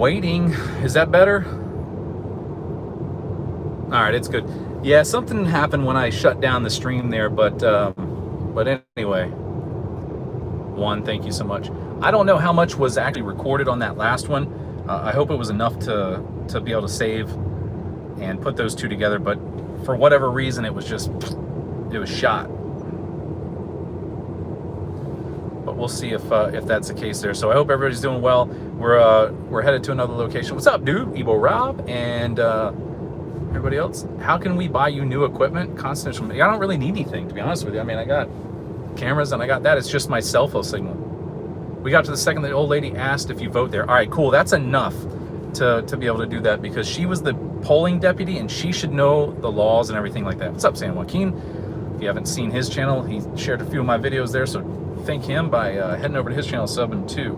Waiting. Is that better? All right, it's good. Yeah, something happened when I shut down the stream there, but anyway, Juan, thank you so much. I don't know how much was actually recorded on that last one. I hope it was enough to be able to save and put those two together, but for whatever reason, it was shot. But we'll see if that's the case there. So I hope everybody's doing well. We're headed to another location. What's up, dude? Ebo Rob and everybody else. How can we buy you new equipment? Constant. I don't really need anything, to be honest with you. I mean, I got cameras and I got that. It's just my cell phone signal. We got to the second the old lady asked if you vote there. All right, cool. That's enough to be able to do that, because she was the polling deputy and she should know the laws and everything like that. What's up, San Joaquin? If you haven't seen his channel, he shared a few of my videos there, so thank him by heading over to his channel, subbing too.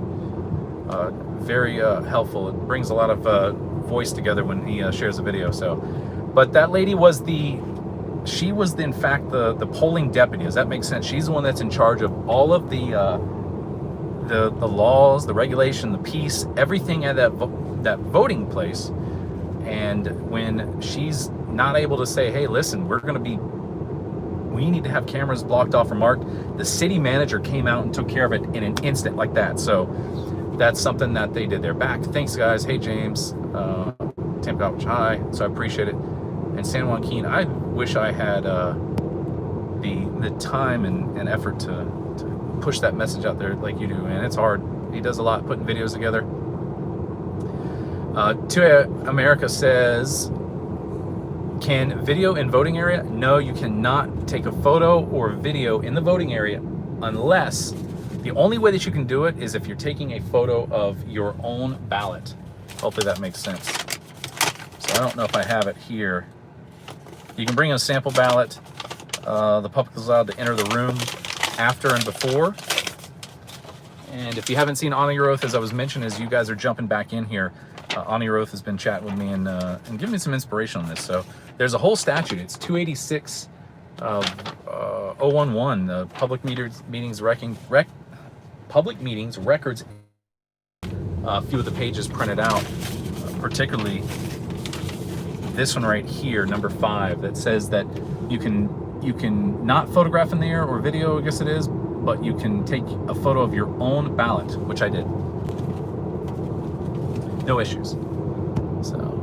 Very helpful. It brings a lot of voice together when he shares a video. So, but that lady was in fact the polling deputy. Does that make sense? She's the one that's in charge of all of the laws, the regulation, the peace, everything at that voting place. And when she's not able to say, hey, listen, we need to have cameras blocked off or marked, the city manager came out and took care of it in an instant like that. So that's something that they did. They're back. Thanks, guys. Hey, James. Tim Gotch, hi. So I appreciate it. And San Joaquin, I wish I had the time and effort to push that message out there like you do, man. It's hard. He does a lot putting videos together. To America says, can video in voting area? No, you cannot take a photo or video in the voting area unless the only way that you can do it is if you're taking a photo of your own ballot. Hopefully that makes sense. So I don't know if I have it here. You can bring in a sample ballot. The public is allowed to enter the room after and before. And if you haven't seen Ani Roth, as I was mentioning, as you guys are jumping back in here, Ani Roth has been chatting with me and giving me some inspiration on this. So there's a whole statute. It's 286 011, the public meetings records. A few of the pages printed out, particularly this one right here, number 5, that says that you can not photograph in there or video, I guess it is, but you can take a photo of your own ballot, which I did. No issues. So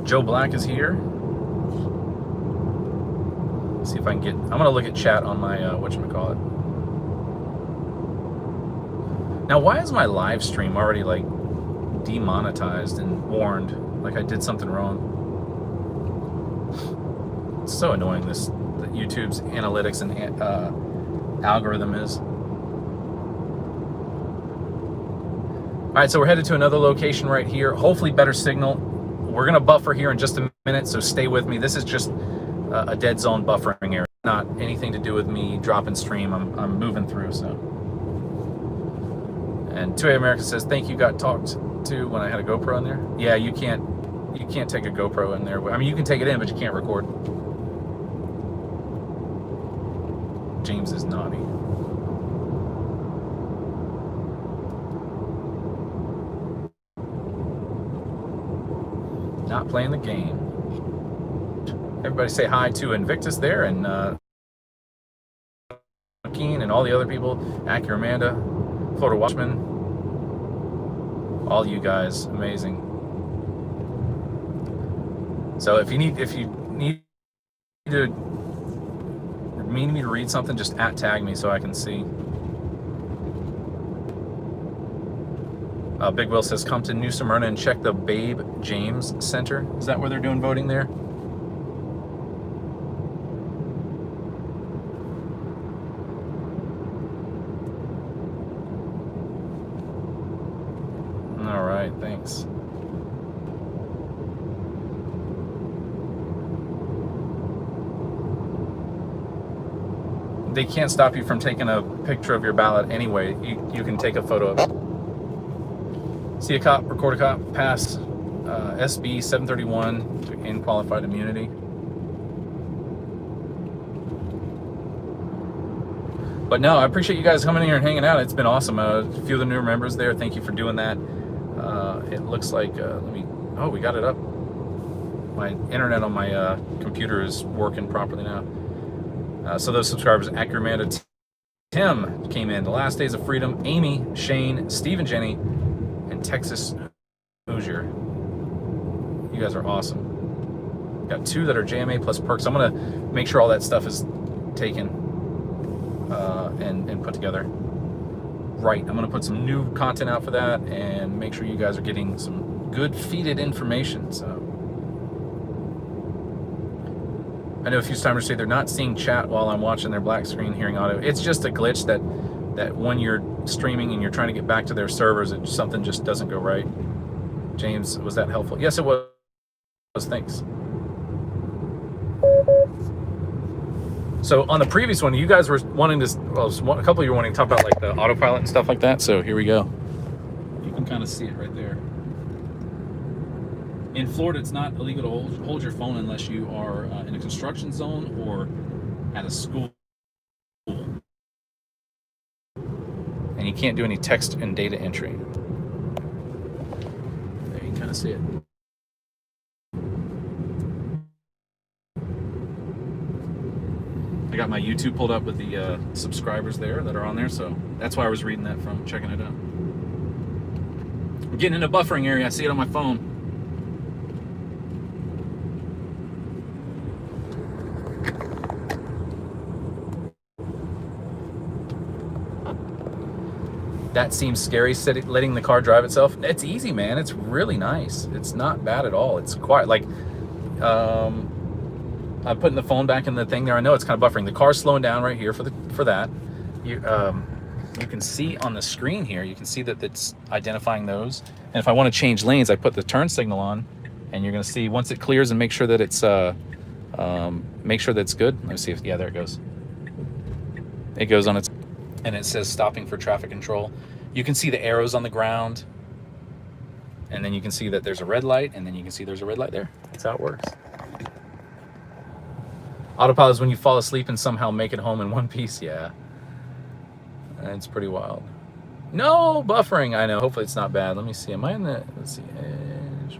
Joe Black is here. Let's see if I can get, I'm gonna look at chat on my whatchamacallit. Now, why is my live stream already like demonetized and warned like I did something wrong? It's so annoying, that YouTube's analytics and algorithm is. All right, so we're headed to another location right here. Hopefully better signal. We're gonna buffer here in just a minute, so stay with me. This is just a dead zone buffering area, not anything to do with me dropping stream. I'm moving through, so. And 2A America says, thank you, got talked to when I had a GoPro in there. Yeah, you can't take a GoPro in there. I mean, you can take it in, but you can't record. James is naughty. Not playing the game. Everybody say hi to Invictus there, and Keen and all the other people, Acura Amanda, Florida Watchman, all you guys, amazing. So if you need to need me to read something, just @tag me so I can see. Big Will says, come to New Smyrna and check the Babe James Center. Is that where they're doing voting there? All right, thanks. They can't stop you from taking a picture of your ballot anyway. You can take a photo of it. See a cop, record a cop, pass SB 731 to gain qualified immunity. But no, I appreciate you guys coming in here and hanging out. It's been awesome. A few of the new members there, thank you for doing that. It looks like, oh, we got it up. My internet on my computer is working properly now. So those subscribers, Acurmanda, Tim came in. The Last Days of Freedom, Amy, Shane, Steve and Jenny, and Texas Hoosier. You guys are awesome. Got 2 that are JMA plus perks. I'm gonna make sure all that stuff is taken and put together. Right, I'm gonna put some new content out for that and make sure you guys are getting some good feeded information. So I know a few timers say they're not seeing chat while I'm watching their black screen hearing audio. It's just a glitch that when you're streaming and you're trying to get back to their servers, something just doesn't go right. James, was that helpful? Yes, it was. Thanks. So on the previous one, you guys were wanting to, well, a couple of you were wanting to talk about like the autopilot and stuff like that. So here we go. You can kind of see it right there. In Florida, it's not illegal to hold your phone unless you are in a construction zone or at a school. And you can't do any text and data entry. There, you can kind of see it. I got my YouTube pulled up with the subscribers there that are on there, so that's why I was reading that from, checking it out. We're getting into buffering area. I see it on my phone. That seems scary, letting the car drive itself. It's easy, man. It's really nice. It's not bad at all. It's quiet. Like, I'm putting the phone back in the thing there. I know it's kind of buffering. The car's slowing down right here for that. You can see on the screen here, you can see that it's identifying those. And if I want to change lanes, I put the turn signal on, and you're going to see once it clears and make sure that it's good. Let me see if, yeah, there it goes. It goes on its, and it says stopping for traffic control. You can see the arrows on the ground, and then you can see that there's a red light, and then you can see there's a red light there. That's how it works. Autopilot is when you fall asleep and somehow make it home in one piece. Yeah, it's pretty wild. No buffering. I know. Hopefully it's not bad. Let me see. Am I in the? Let's see. Edge.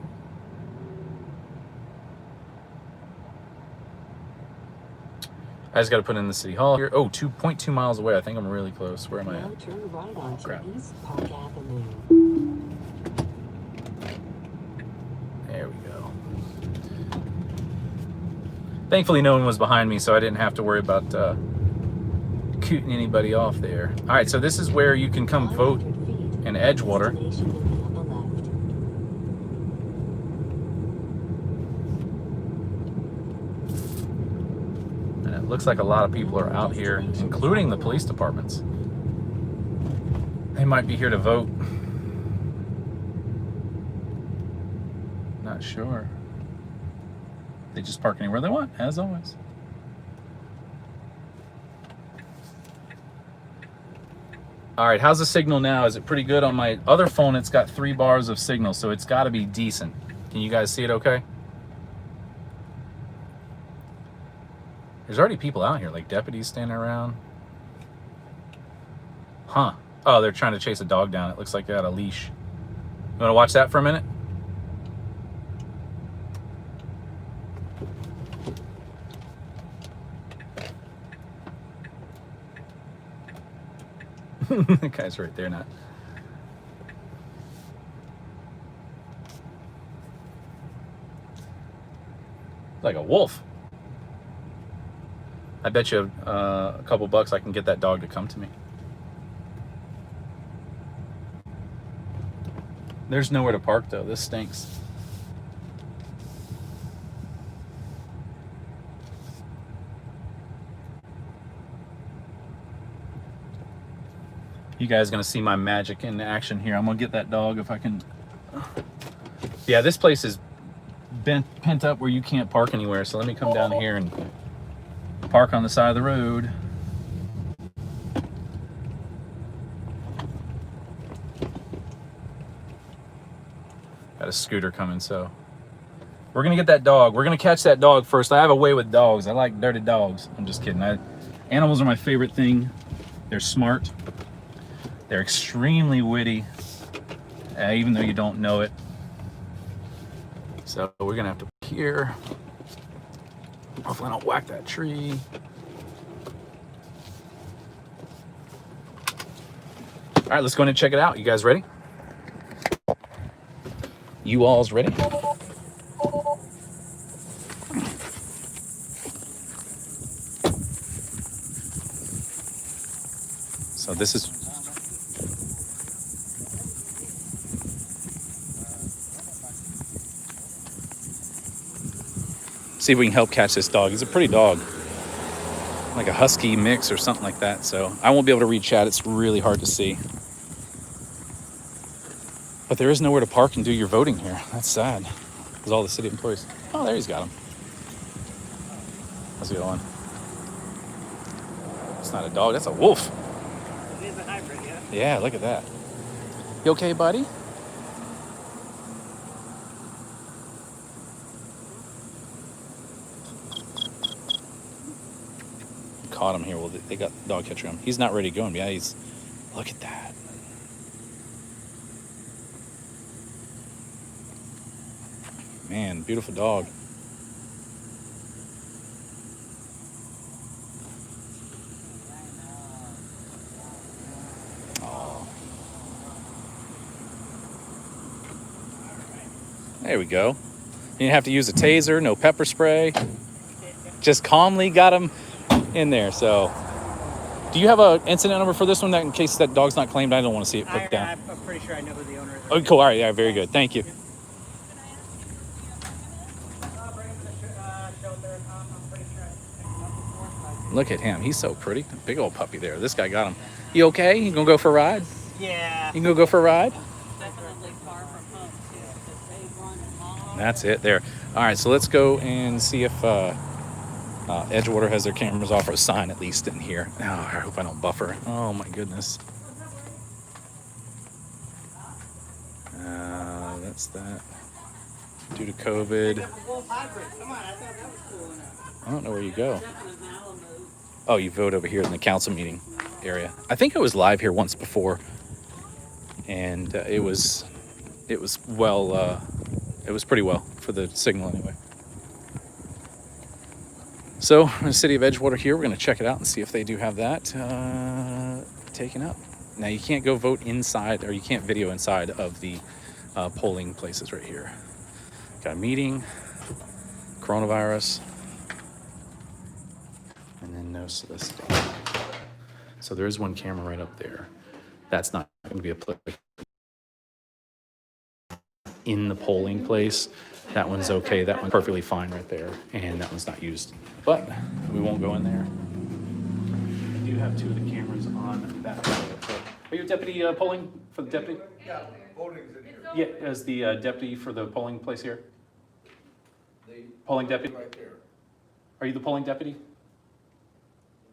I just got to put in the city hall here. Oh, 2.2 miles away. I think I'm really close. Where am I at? Now turn right onto Crap. East Park Avenue. There we go. Thankfully, no one was behind me, so I didn't have to worry about cooting anybody off there. All right, so this is where you can come vote in Edgewater. Destination will be on the left. And it looks like a lot of people are out here, including the police departments. They might be here to vote. Not sure. They just park anywhere they want, as always. All right, how's the signal now? Is it pretty good? On my other phone, it's got 3 bars of signal, so it's got to be decent. Can you guys see it okay? There's already people out here, like deputies standing around. Huh. Oh, they're trying to chase a dog down. It looks like they got a leash. You want to watch that for a minute? That guy's right there now. Like a wolf. I bet you a couple bucks I can get that dog to come to me. There's nowhere to park though. This stinks. You guys are gonna see my magic in action here. I'm gonna get that dog if I can. Yeah, this place is pent up where you can't park anywhere. So let me come down here and park on the side of the road. Got a scooter coming, so we're gonna get that dog. We're gonna catch that dog first. I have a way with dogs. I like dirty dogs. I'm just kidding. Animals are my favorite thing. They're smart. They're extremely witty, even though you don't know it. So we're gonna have to put here. Hopefully I don't whack that tree. All right, let's go in and check it out. You guys ready? You all's ready? So this is see if we can help catch this dog. He's a pretty dog, like a husky mix or something like that. So I won't be able to read chat. It's really hard to see. But there is nowhere to park and do your voting here. That's sad. Because all the city employees. Oh, there he's got him. How's he going? It's not a dog. That's a wolf. It is a hybrid, yeah. Yeah, look at that. You okay, buddy? Caught him here. Well, they got the dog catcher him. He's not ready to go. Yeah, he's. Look at that. Man, beautiful dog. Oh. There we go. You didn't have to use a taser, no pepper spray. Just calmly got him in there. So, do you have an incident number for this one, that in case that dog's not claimed? I don't want to see it put down. I'm pretty sure I know who the owner is. Oh, cool. All right. Yeah, very good. Thank you. Look at him. He's so pretty. Big old puppy there. This guy got him. You okay? You gonna go for a ride? Yeah. You gonna go for a ride? Definitely far from home too, because they run long. That's it there. All right, so let's go and see if Edgewater has their cameras off, or a sign at least in here. Oh, I hope I don't buffer. Oh my goodness. That's that. Due to COVID. Wolf hybrid. Come on, I thought that was cool enough. I don't know where you go. Definitely Malibu. Oh, you vote over here in the council meeting area. I think I was live here once before, and it was well, it was pretty well for the signal anyway. So in the city of Edgewater here, we're going to check it out and see if they do have that taken up. Now you can't go vote inside, or you can't video inside of the polling places right here. Got a meeting, coronavirus, and then no soliciting. So there is one camera right up there. That's not going to be applicable in the polling place. That one's okay. That one's perfectly fine right there, and that one's not used. But we won't go in there. I do have two of the cameras on that side. Are you a deputy polling for the deputy? Yeah, voting's in here. Yeah, as the deputy for the polling place here. The Polling deputy. right there. Are you the polling deputy?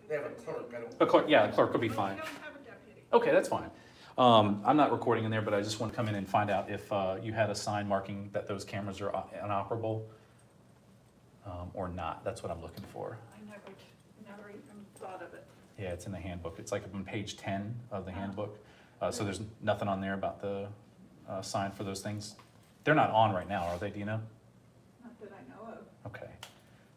They have a clerk, I don't. A clerk, yeah, a clerk would be fine. Okay, that's fine. I'm not recording in there, but I just want to come in and find out if you had a sign marking that those cameras are inoperable or not. That's what I'm looking for. I never even thought of it. Yeah, it's in the handbook. It's like on page 10 of the handbook. So there's nothing on there about the sign for those things. They're not on right now, are they? Do you know? Not that I know of. Okay.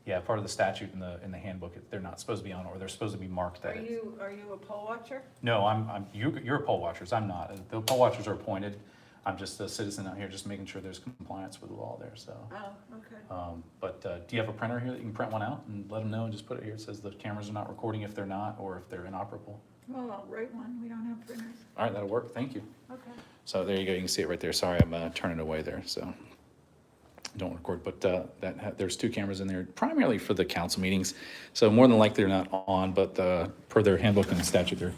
Yeah, part of the statute in the handbook, they're not supposed to be on, or they're supposed to be marked that. Are you a poll watcher? No, you're a poll watchers. I'm not. The poll watchers are appointed. I'm just a citizen out here, just making sure there's compliance with the law there. So, Oh, okay. but do you have a printer here that you can print one out and let them know and just put it here? It says the cameras are not recording if they're not, or if they're inoperable. Well, I'll write one. We don't have printers. All right, that'll work. Thank you. Okay. So there you go. You can see it right there. Sorry, I'm turning away there. So don't record, but there's two cameras in there primarily for the council meetings. So more than likely they're not on, but per their handbook and statute,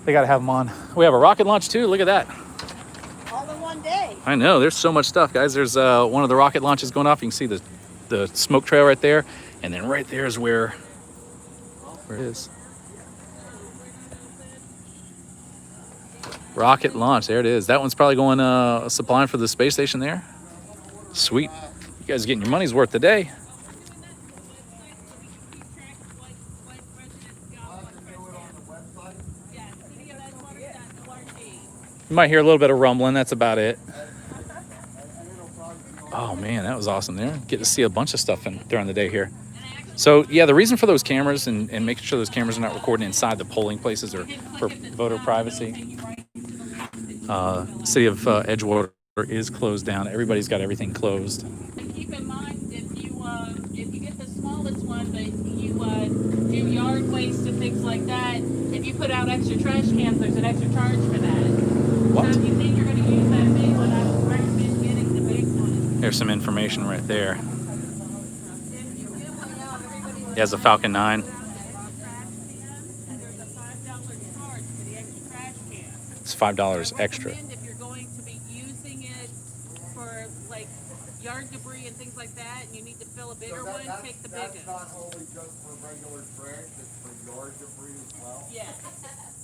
they got to have them on. We have a rocket launch too. Look at that. All in one day. I know. There's so much stuff, guys. There's one of the rocket launches going off. You can see the smoke trail right there, and then right there is where it is. Rocket launch. There it is. That one's probably going supplying for the space station there. Sweet. You guys are getting your money's worth today. You might hear a little bit of rumbling. That's about it. Oh man, that was awesome there. Get to see a bunch of stuff during the day here. So yeah, the reason for those cameras and making sure those cameras are not recording inside the polling places or for voter privacy. City of Edgewater is closed down. Everybody's got everything closed. And keep in mind, if you get the smallest one, but you do yard waste and things like that, if you put out extra trash cans, there's an extra charge for that. What? So if you think you're going to use that big one, I would recommend getting the big one. There's some information right there. If you do put out, everybody He has a Falcon 9. and there's a $5 charge for the extra trash can. It's $5 extra. Recommend if you're going to be using it for like yard debris and things like that, and you need to fill a bigger one, take the biggest. That's not only just for regular trash, it's for yard debris as well? Yes,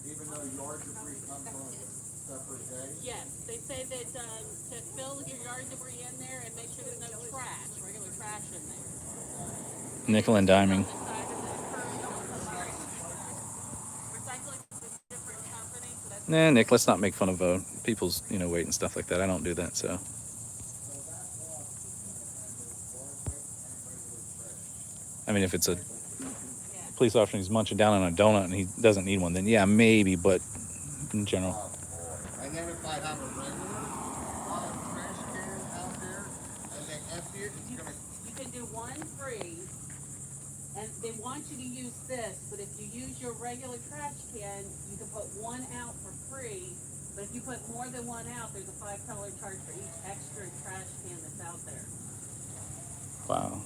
Even though yard debris comes on a separate day? yes. They say that to fill your yard debris in there and make sure there's no trash, regular trash in there. Nickel and diming. Recycling is a different company, so that's Nah, Nick, let's not make fun of people's, weight and stuff like that. I don't do that, so. I mean, if it's a police officer and he's munching down on a donut and he doesn't need one, then yeah, maybe, but in general. And then if I have a regular trash can out there and they empty it, it's gonna, you can do one free, and they want you to use this, but if you use your regular trash can, you can put one out for free, but if you put more than one out, there's a $5 charge for each extra trash can that's out there. Wow.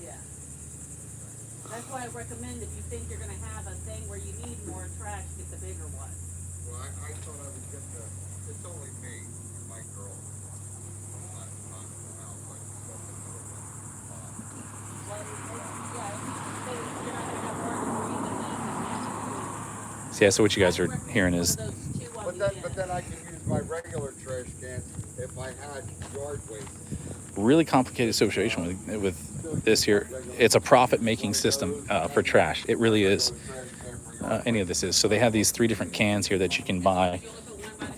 Yeah. That's why I recommend if you think you're gonna have a thing where you need more trash, get the bigger one. well, I thought I would get it's only me and my girl. Not in the house, like, Well, yeah, if you're not gonna have more debris than this, then So yeah, so what you guys are hearing is those two on But the then end. I can use my regular trash cans if I had yard waste. really complicated situation with this here. It's a profit-making system for trash. It really is. Any of this is. So they have these 3 different cans here that you can buy,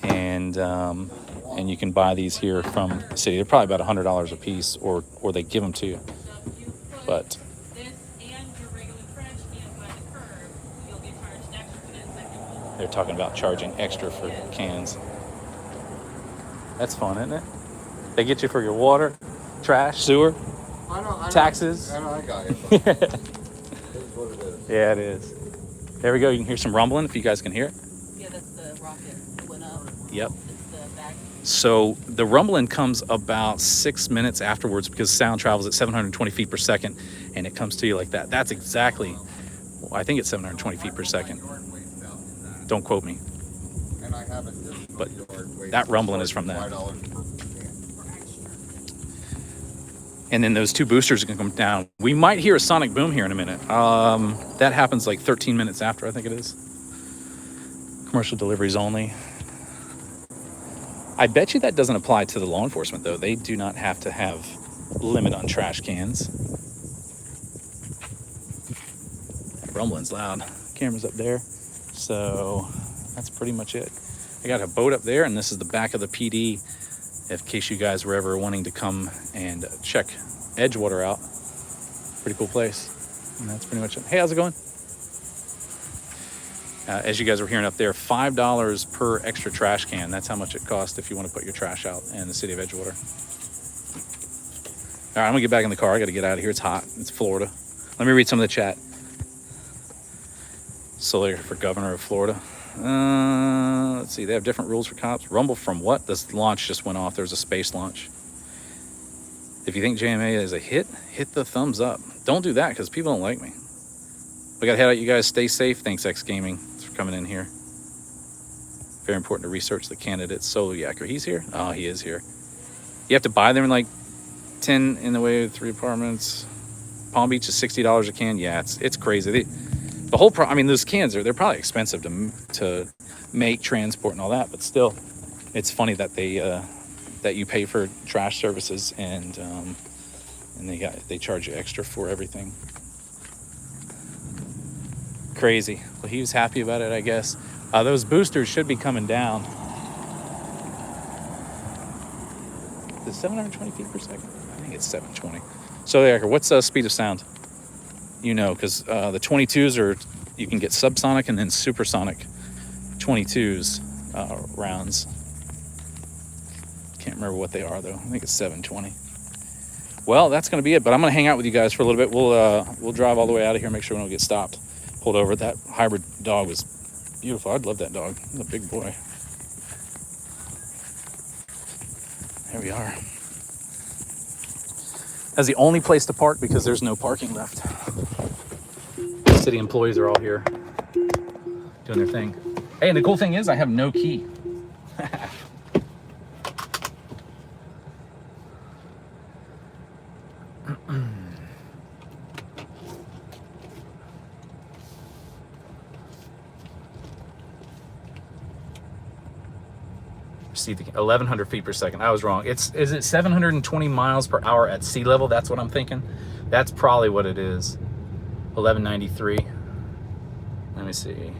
and you can buy these here from the city. They're probably about $100 a piece, or they give them to you. So if you put But this and your regular trash can by the curb, you'll get charged extra for that second one. they're talking about charging extra for cans. That's fun, isn't it? They get you for your water, trash, sewer. I know. Taxes. I got it. But it is what it is. Yeah, it is. There we go. You can hear some rumbling if you guys can hear it. Yeah, that's the rocket that went up. Yep. It's the back. So the rumbling comes about 6 minutes afterwards because sound travels at 720 feet per second, and it comes to you like that. That's exactly, well, I think it's 720 feet per second. Yard waste out in that. Don't quote me. And I have additional But yard waste. that rumbling is from that. $5 per can. And then those 2 boosters are going to come down. We might hear a sonic boom here in a minute. That happens like 13 minutes after, I think it is. Commercial deliveries only. I bet you that doesn't apply to the law enforcement, though. They do not have to have limit on trash cans. That rumbling's loud. Camera's up there. So that's pretty much it. I got a boat up there, and this is the back of the PD. In case you guys were ever wanting to come and check Edgewater out. Pretty cool place. And that's pretty much it. Hey, how's it going? As you guys were hearing up there, $5 per extra trash can. That's how much it costs if you want to put your trash out in the city of Edgewater. All right, I'm going to get back in the car. I got to get out of here. It's hot. It's Florida. Let me read some of the chat. Soler for governor of Florida. Let's see. They have different rules for cops. Rumble from what? This launch just went off. There's a space launch. If you think JMA is a hit the thumbs up. Don't do that because people don't like me. We got to head out. You guys stay safe. Thanks, X Gaming, for coming in here. Very important to research the candidates. Solo Yacker. He's here? Oh, he is here. You have to buy them in like 10 in the way of 3 apartments. Palm Beach is $60 a can. Yeah, it's crazy. The whole I mean, those cans they're probably expensive to make, transport, and all that, but still, it's funny that they that you pay for trash services and they charge you extra for everything. Crazy. Well, he was happy about it, I guess. Those boosters should be coming down. Is it 720 feet per second? I think it's 720. So, Erica, what's speed of sound? You know, because the 22s are, you can get subsonic and then supersonic 22s rounds. Can't remember what they are, though. I think it's 720. Well, that's going to be it, but I'm going to hang out with you guys for a little bit. We'll drive all the way out of here, make sure we don't get stopped. Pulled over. That hybrid dog was beautiful. I'd love that dog. He's a big boy. There we are. That's the only place to park because there's no parking left. City employees are all here doing their thing. Hey, and the cool thing is I have no key. See, 1,100 feet per second. I was wrong. Is it 720 miles per hour at sea level? That's what I'm thinking. That's probably what it is. 1193. Let me see.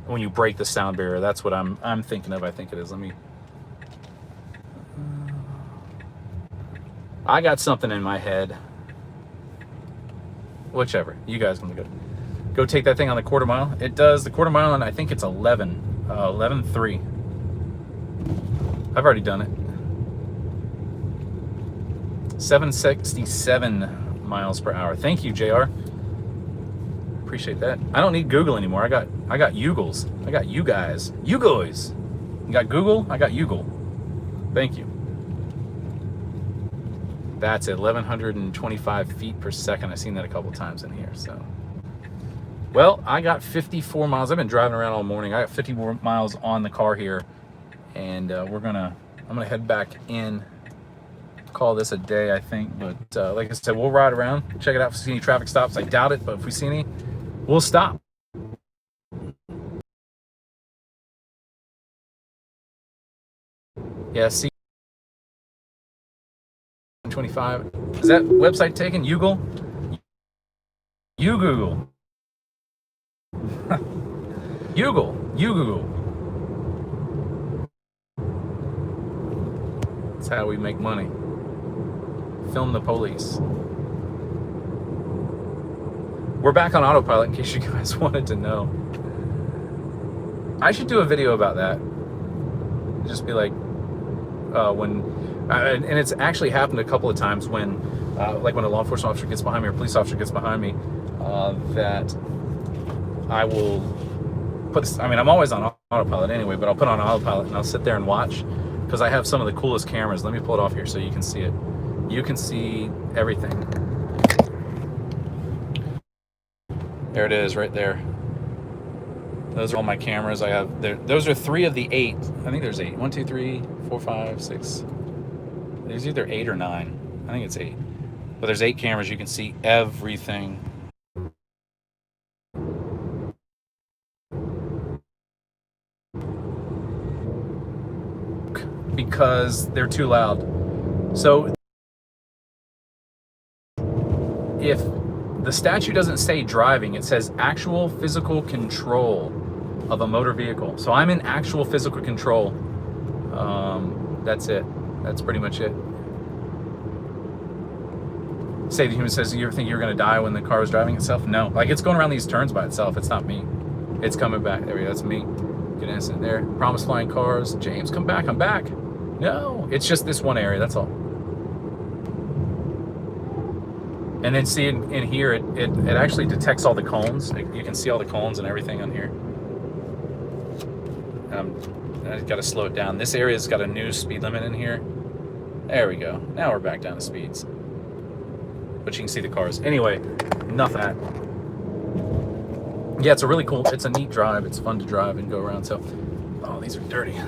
When you break the sound barrier, that's what I'm thinking of. I think it is. Let me. I got something in my head. Whichever. You guys can go take that thing on the quarter mile. It does the quarter mile, and I think it's 11.3. I've already done it. 767 miles per hour. Thank you, JR. Appreciate that. I don't need Google anymore. I got Yugles. I got you guys. You guys. You got Google? I got Yugle. Thank you. That's it. 1,125 feet per second. I've seen that a couple times in here. So, well, I got 54 miles. I've been driving around all morning. I got 54 miles on the car here, and I'm gonna head back in. Call this a day, I think. But like I said, we'll ride around, check it out if we see any traffic stops. I doubt it, but if we see any, we'll stop. Yeah, see. 25. Is that website taken? Yugle? You Google. You Google. That's how we make money. Film the police. We're back on autopilot in case you guys wanted to know. I should do a video about that. Just be like, and it's actually happened a couple of times when, like when a law enforcement officer gets behind me or a police officer gets behind me, that I will put this, I mean, I'm always on autopilot anyway, but I'll put on autopilot and I'll sit there and watch because I have some of the coolest cameras. Let me pull it off here so you can see it. You can see everything. There it is right there. Those are all my cameras I have there. Those are 3 of the 8. I think there's 8. 1, 2, 3, 4, 5, 6. There's either 8 or 9. I think it's 8. But there's 8 cameras. You can see everything. Because they're too loud. So if the statute doesn't say driving, it says actual physical control of a motor vehicle. So I'm in actual physical control. That's it. That's pretty much it. Say the human says, you ever think you're going to die when the car is driving itself? No. Like, it's going around these turns by itself. It's not me. It's coming back. There we go. That's me. Good instant there. Promise flying cars. James, come back. I'm back. No. It's just this one area. That's all. And then see in here, it actually detects all the cones. You can see all the cones and everything on here. I got to slow it down. This area's got a new speed limit in here. There we go. Now we're back down to speeds. But you can see the cars. Anyway, enough of that. Yeah, it's a really cool, it's a neat drive. It's fun to drive and go around. So, oh, these are dirty.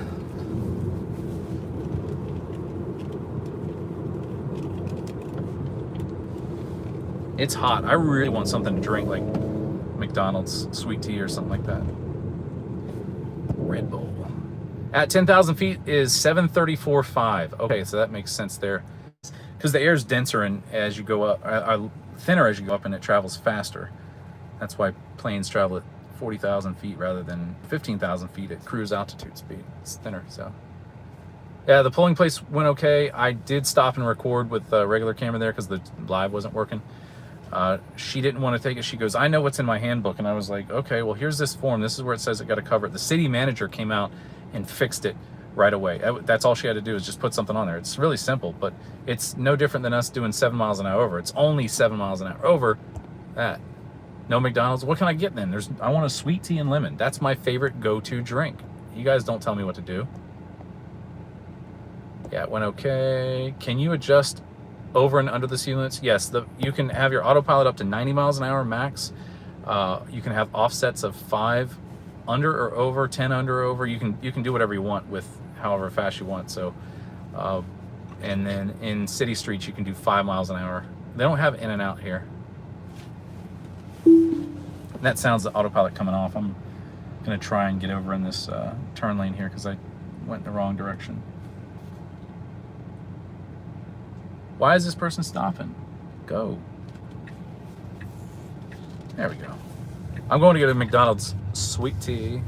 It's hot. I really want something to drink, like McDonald's sweet tea or something like that. Red Bull. At 10,000 feet is 734.5. Okay, so that makes sense there. Because the air is denser and as you go up, thinner as you go up, and it travels faster. That's why planes travel at 40,000 feet rather than 15,000 feet at cruise altitude speed. It's thinner, so. Yeah, the polling place went okay. I did stop and record with the regular camera there because the live wasn't working. She didn't want to take it. She goes, I know what's in my handbook. And I was like, okay, well, here's this form. This is where it says it got to cover it. The city manager came out and fixed it right away. That's all she had to do is just put something on there. It's really simple, but it's no different than us doing 7 miles an hour over. It's only 7 miles an hour over that. No McDonald's. What can I get then? I want a sweet tea and lemon. That's my favorite go-to drink. You guys don't tell me what to do. Yeah, it went okay. Can you adjust over and under the speed limits? Yes, you can have your autopilot up to 90 miles an hour max. You can have offsets of 5 under or over, 10 under or over. You can do whatever you want with however fast you want. So, and then in city streets, you can do 5 miles an hour. They don't have in and out here. And that sounds the autopilot coming off. I'm gonna try and get over in this turn lane here because I went in the wrong direction. Why is this person stopping? Go. There we go. I'm going to get a McDonald's sweet tea.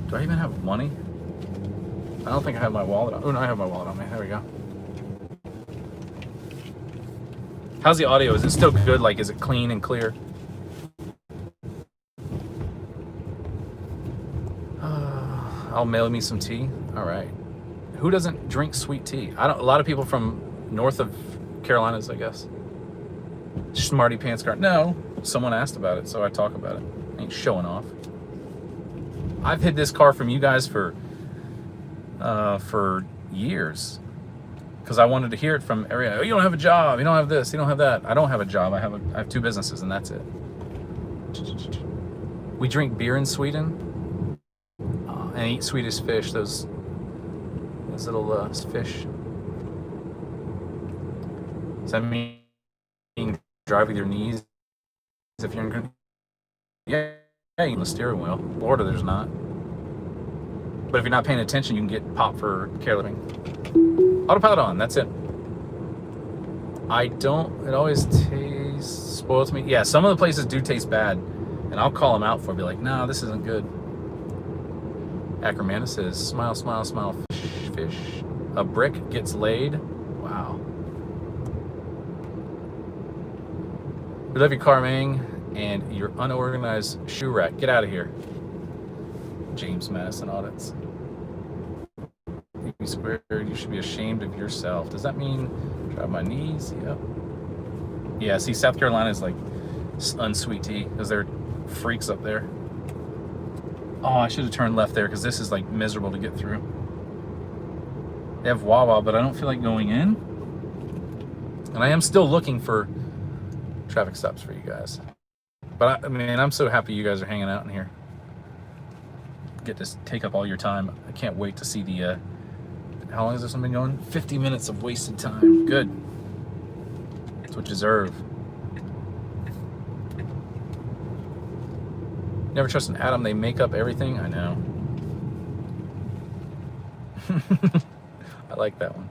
Do I even have money? I don't think I have my wallet on. Oh, no, I have my wallet on me. There we go. How's the audio? Is it still good? Like, is it clean and clear? I'll mail me some tea. All right. Who doesn't drink sweet tea? A lot of people from north of Carolinas, I guess. Smarty pants car. No, someone asked about it, so I talk about it. Ain't showing off. I've hid this car from you guys for years because I wanted to hear it from everyone. Oh, you don't have a job. You don't have this. You don't have that. I don't have a job. I have 2 businesses, and that's it. We drink beer in Sweden and eat Swedish fish. Those little fish. Does that mean you can drive with your knees if you're in? Yeah, you can the steering wheel. Florida, there's not. But if you're not paying attention, you can get popped for carelessing. Autopilot on. That's it. It always spoils me. Yeah, some of the places do taste bad, and I'll call them out for it. Be like, no, this isn't good. Ackerman says, smile, smile, smile, fish. A brick gets laid. Wow. We love you, Carmang, and your unorganized shoe rack. Get out of here. James Madison Audits. You squared, you should be ashamed of yourself. Does that mean drive my knees? Yep. Yeah, see, South Carolina is like unsweet tea because they're freaks up there. Oh, I should have turned left there because this is like miserable to get through. They have Wawa, but I don't feel like going in. And I am still looking for traffic stops for you guys. But I mean, I'm so happy you guys are hanging out in here. Get to take up all your time. I can't wait to see the, how long has this one been going? 50 minutes of wasted time. Good. That's what you deserve. Never trust an atom. They make up everything. I know. I like that one.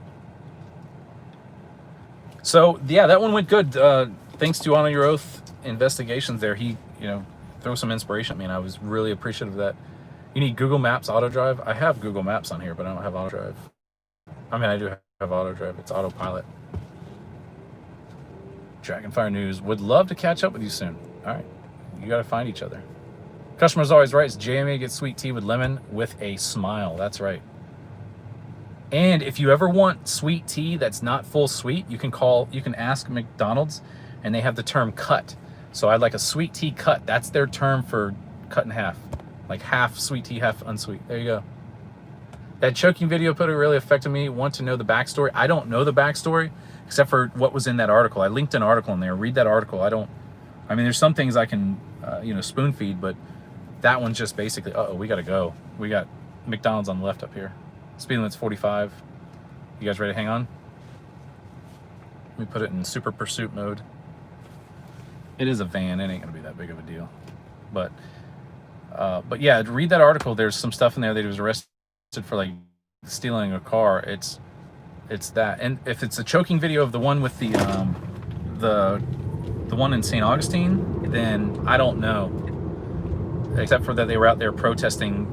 So yeah, that one went good. Thanks to Honor Your Oath Investigations there. He, threw some inspiration at me, and I was really appreciative of that. You need Google Maps Auto Drive. I have Google Maps on here, but I don't have Auto Drive. I mean, I do have Auto Drive. It's Autopilot. Dragonfire News. Would love to catch up with you soon. All right. You got to find each other. Customer's always right. It's JMA gets sweet tea with lemon with a smile. That's right. And if you ever want sweet tea that's not full sweet, you can ask McDonald's, and they have the term cut. So I'd like a sweet tea cut. That's their term for cut in half. Like half sweet tea, half unsweet. There you go. That choking video really affected me. Want to know the backstory? I don't know the backstory except for what was in that article. I linked an article in there. Read that article. I mean, there's some things I can, spoon feed, but that one's just basically, we got to go. We got McDonald's on the left up here. Speed limit's 45. You guys ready to hang on? Let me put it in super pursuit mode. It is a van. It ain't going to be that big of a deal. But yeah, read that article. There's some stuff in there that he was arrested for, like, stealing a car. It's that. And if it's a choking video of the one with the one in St. Augustine, then I don't know. Except for that they were out there protesting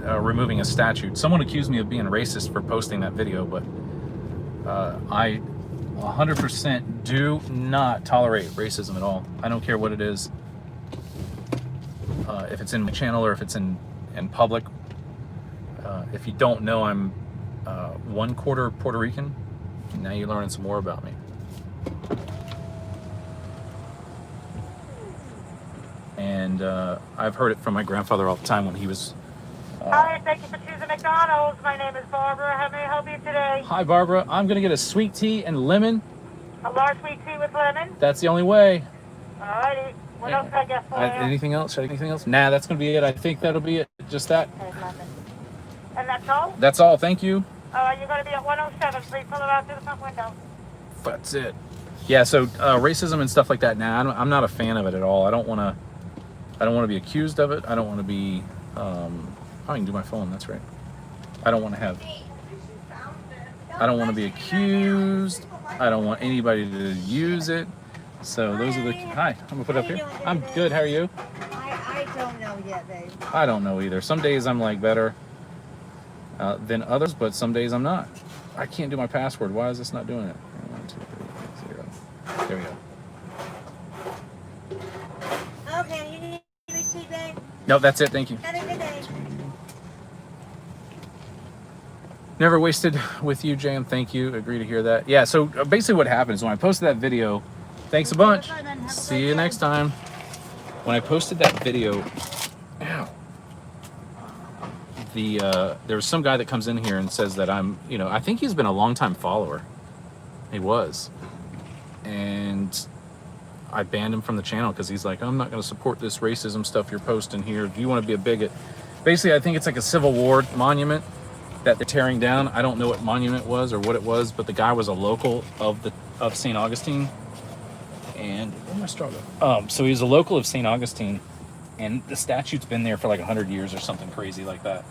removing a statute. Someone accused me of being racist for posting that video, but I 100% do not tolerate racism at all. I don't care what it is. If it's in my channel or if it's in public. If you don't know, I'm 1/4 Puerto Rican. Now you're learning some more about me. And I've heard it from my grandfather all the time when he was... Hi, thank you for choosing McDonald's. My name is Barbara. How may I help you today? Hi, Barbara. I'm going to get a sweet tea and lemon. A large sweet tea with lemon? That's the only way. Alrighty. What else can I get for you? Anything else? Should I get anything else? Nah, that's going to be it. I think that'll be it. Just that. There's lemon. And that's all? That's all. Thank you. You're going to be at 107. Please pull it out through the front window. That's it. Yeah, so racism and stuff like that, I'm not a fan of it at all. I don't want to be accused of it. I don't want to be... I can do my phone, that's right. I don't want to be accused. I don't want anybody to use it. So those are the... Hi, I'm going to put it up here. I'm good, how are you? I don't know yet, babe. I don't know either. Some days I'm like better than others, but some days I'm not. I can't do my password. Why is this not doing it? 1, 2, 3, 0. There we go. Okay, you need a receipt, babe? No, that's it. Thank you. Have a good day. Never wasted with you, Jam. Thank you. Agree to hear that. Yeah, so basically what happened is when I posted that video, thanks a bunch. See you next time. When I posted that video, there was some guy that comes in here and says that I'm, I think he's been a longtime follower. He was. And I banned him from the channel because he's like, I'm not going to support this racism stuff you're posting here. Do you want to be a bigot? Basically, I think it's like a Civil War monument that they're tearing down. I don't know what monument was or what it was, but the guy was a local of St. Augustine. And where's my straw go? So he's a local of St. Augustine, and the statue's been there for like 100 years or something crazy like that.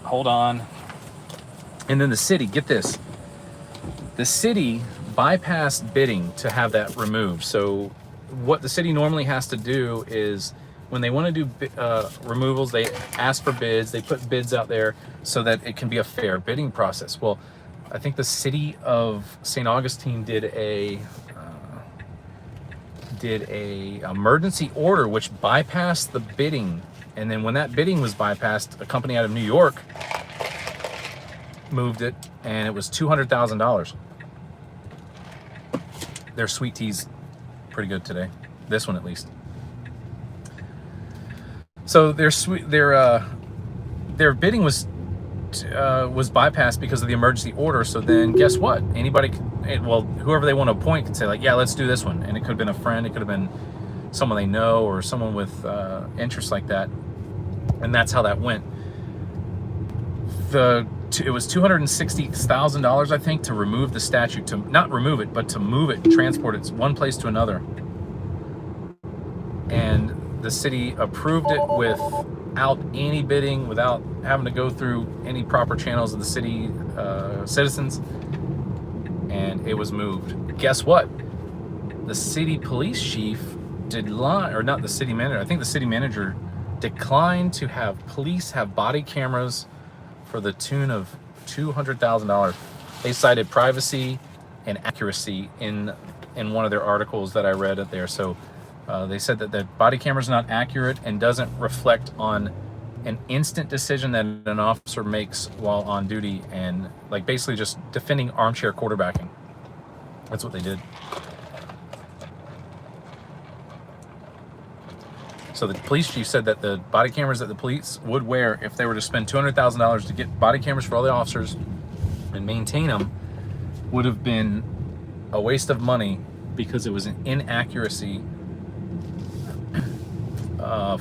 Hold on. And then the city, get this. The city bypassed bidding to have that removed. So what the city normally has to do is when they want to do removals, they ask for bids, they put bids out there so that it can be a fair bidding process. Well, I think the city of St. Augustine did a emergency order which bypassed the bidding. And then when that bidding was bypassed, a company out of New York moved it, and it was $200,000. Their sweet tea's pretty good today. This one at least. So their bidding was bypassed because of the emergency order. So then guess what? Anybody could, well, whoever they want to appoint could say like, yeah, let's do this one. And it could have been a friend, it could have been someone they know or someone with interest like that. And that's how that went. It was $260,000, I think, to remove the statue, to not remove it, but to move it and transport it one place to another. And the city approved it without any bidding, without having to go through any proper channels of the city citizens, and it was moved. Guess what? The city police chief not the city manager, I think the city manager declined to have police have body cameras for the tune of $200,000. They cited privacy and accuracy in one of their articles that I read at there. So they said that the body camera is not accurate and doesn't reflect on an instant decision that an officer makes while on duty, and like basically just defending armchair quarterbacking. That's what they did. So the police chief said that the body cameras that the police would wear if they were to spend $200,000 to get body cameras for all the officers and maintain them would have been a waste of money because it was an inaccuracy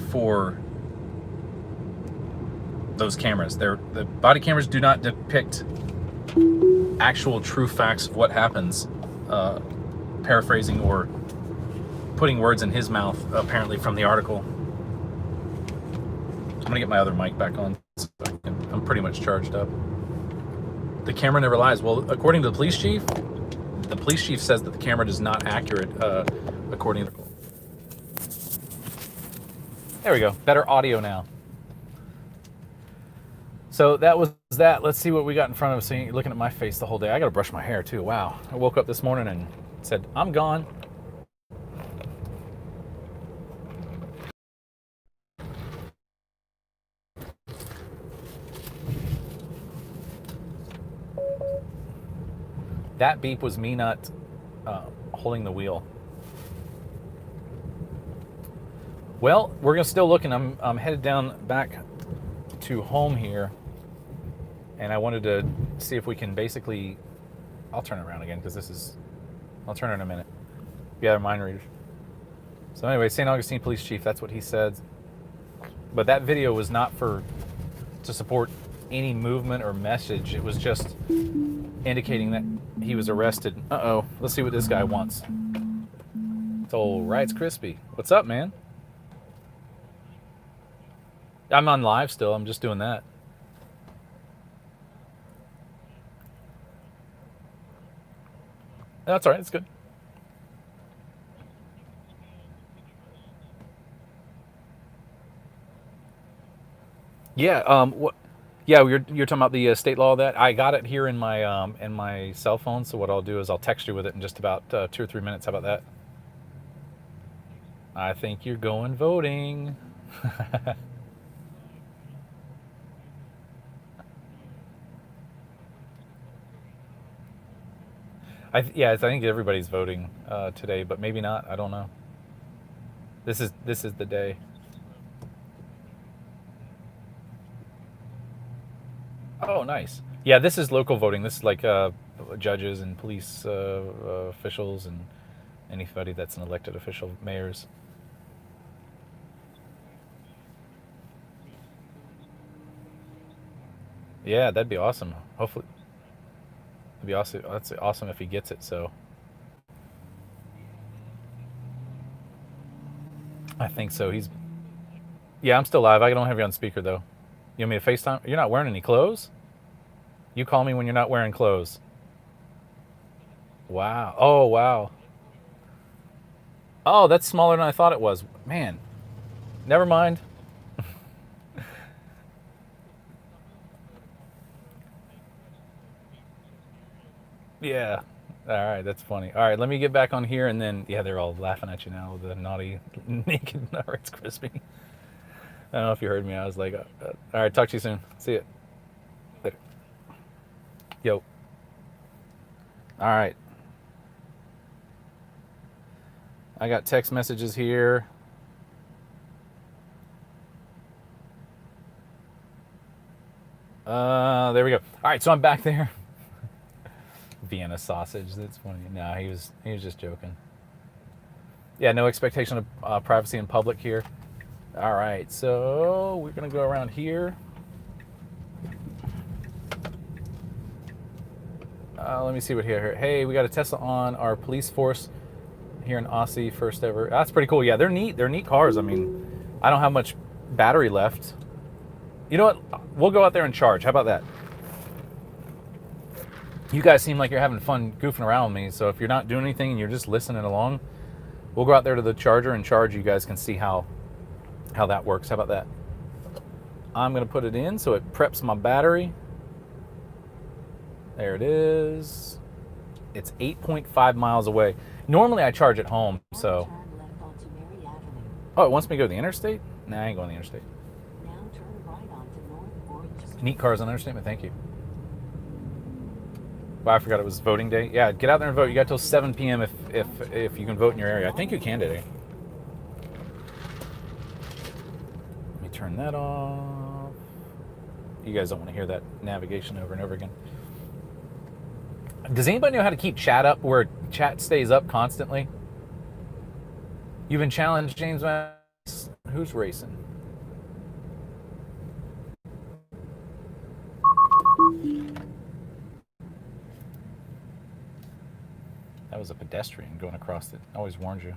for those cameras. The body cameras do not depict actual true facts of what happens, paraphrasing or putting words in his mouth, apparently, from the article. I'm gonna get my other mic back on so I'm pretty much charged up. The camera never lies. Well, according to the police chief says that the camera is not accurate, according to the... There we go. Better audio now. So that was that. Let's see what we got in front of us. So you're looking at my face the whole day. I got to brush my hair too. Wow. I woke up this morning and said, I'm gone. That beep was me not holding the wheel. Well, we're gonna still looking. I'm headed down back to home here, and I wanted to see if we can basically. I'll turn it around again because this is. I'll turn it in a minute. Yeah, mind readers. So anyway, St. Augustine Police Chief. That's what he said. But that video was not to support any movement or message. It was just indicating that he was arrested. Uh-oh. Let's see what this guy wants. It's old Rights Crispy. What's up, man? I'm on live still. I'm just doing that. That's all right. It's good. Yeah. What? Yeah, you're talking about the state law. That I got it here in my cell phone. So what I'll do is I'll text you with it in just about 2 or 3 minutes. How about that? I think you're going voting. I think everybody's voting today, but maybe not. I don't know. This is the day. Oh, nice. Yeah, this is local voting. This is like judges and police officials and anybody that's an elected official, mayors. Yeah, that'd be awesome. Hopefully, it'd be awesome. That's awesome if he gets it. So, I think so. Yeah, I'm still live. I don't have you on speaker though. You want me to FaceTime? You're not wearing any clothes? You call me when you're not wearing clothes. Wow. Oh, wow. Oh, that's smaller than I thought it was. Man, never mind. Yeah. All right, that's funny. All right, let me get back on here, and then yeah, they're all laughing at you now with the naughty naked Rice Crispy. I don't know if you heard me. I was like, all right, talk to you soon. See you. Later. Yo. All right. I got text messages here. There we go. All right, so I'm back there. Vienna sausage. That's funny. No, he was just joking. Yeah, no expectation of privacy in public here. All right, so we're gonna go around here. Let me see what here. Hey, we got a Tesla on our police force here in Aussie, first ever. That's pretty cool. Yeah, they're neat. They're neat cars. I mean, I don't have much battery left. You know what? We'll go out there and charge. How about that? You guys seem like you're having fun goofing around with me. So if you're not doing anything and you're just listening along, we'll go out there to the charger and charge. You guys can see how that works. How about that? I'm going to put it in so it preps my battery. There it is. It's 8.5 miles away. Normally I charge at home, so. Turn left onto Mary Avenue. Oh, it wants me to go to the interstate? Nah, I ain't going to the interstate. Now turn right onto North Orange Street. Neat cars on the interstate, but thank you. Wow, I forgot it was voting day. Yeah, get out there and vote. You got till 7 p.m. if you can vote in your area. I think you can today. Let me turn that off. You guys don't want to hear that navigation over and over again. Does anybody know how to keep chat up where chat stays up constantly? You've been challenged, James Max. Who's racing? That was a pedestrian going across it. I always warned you.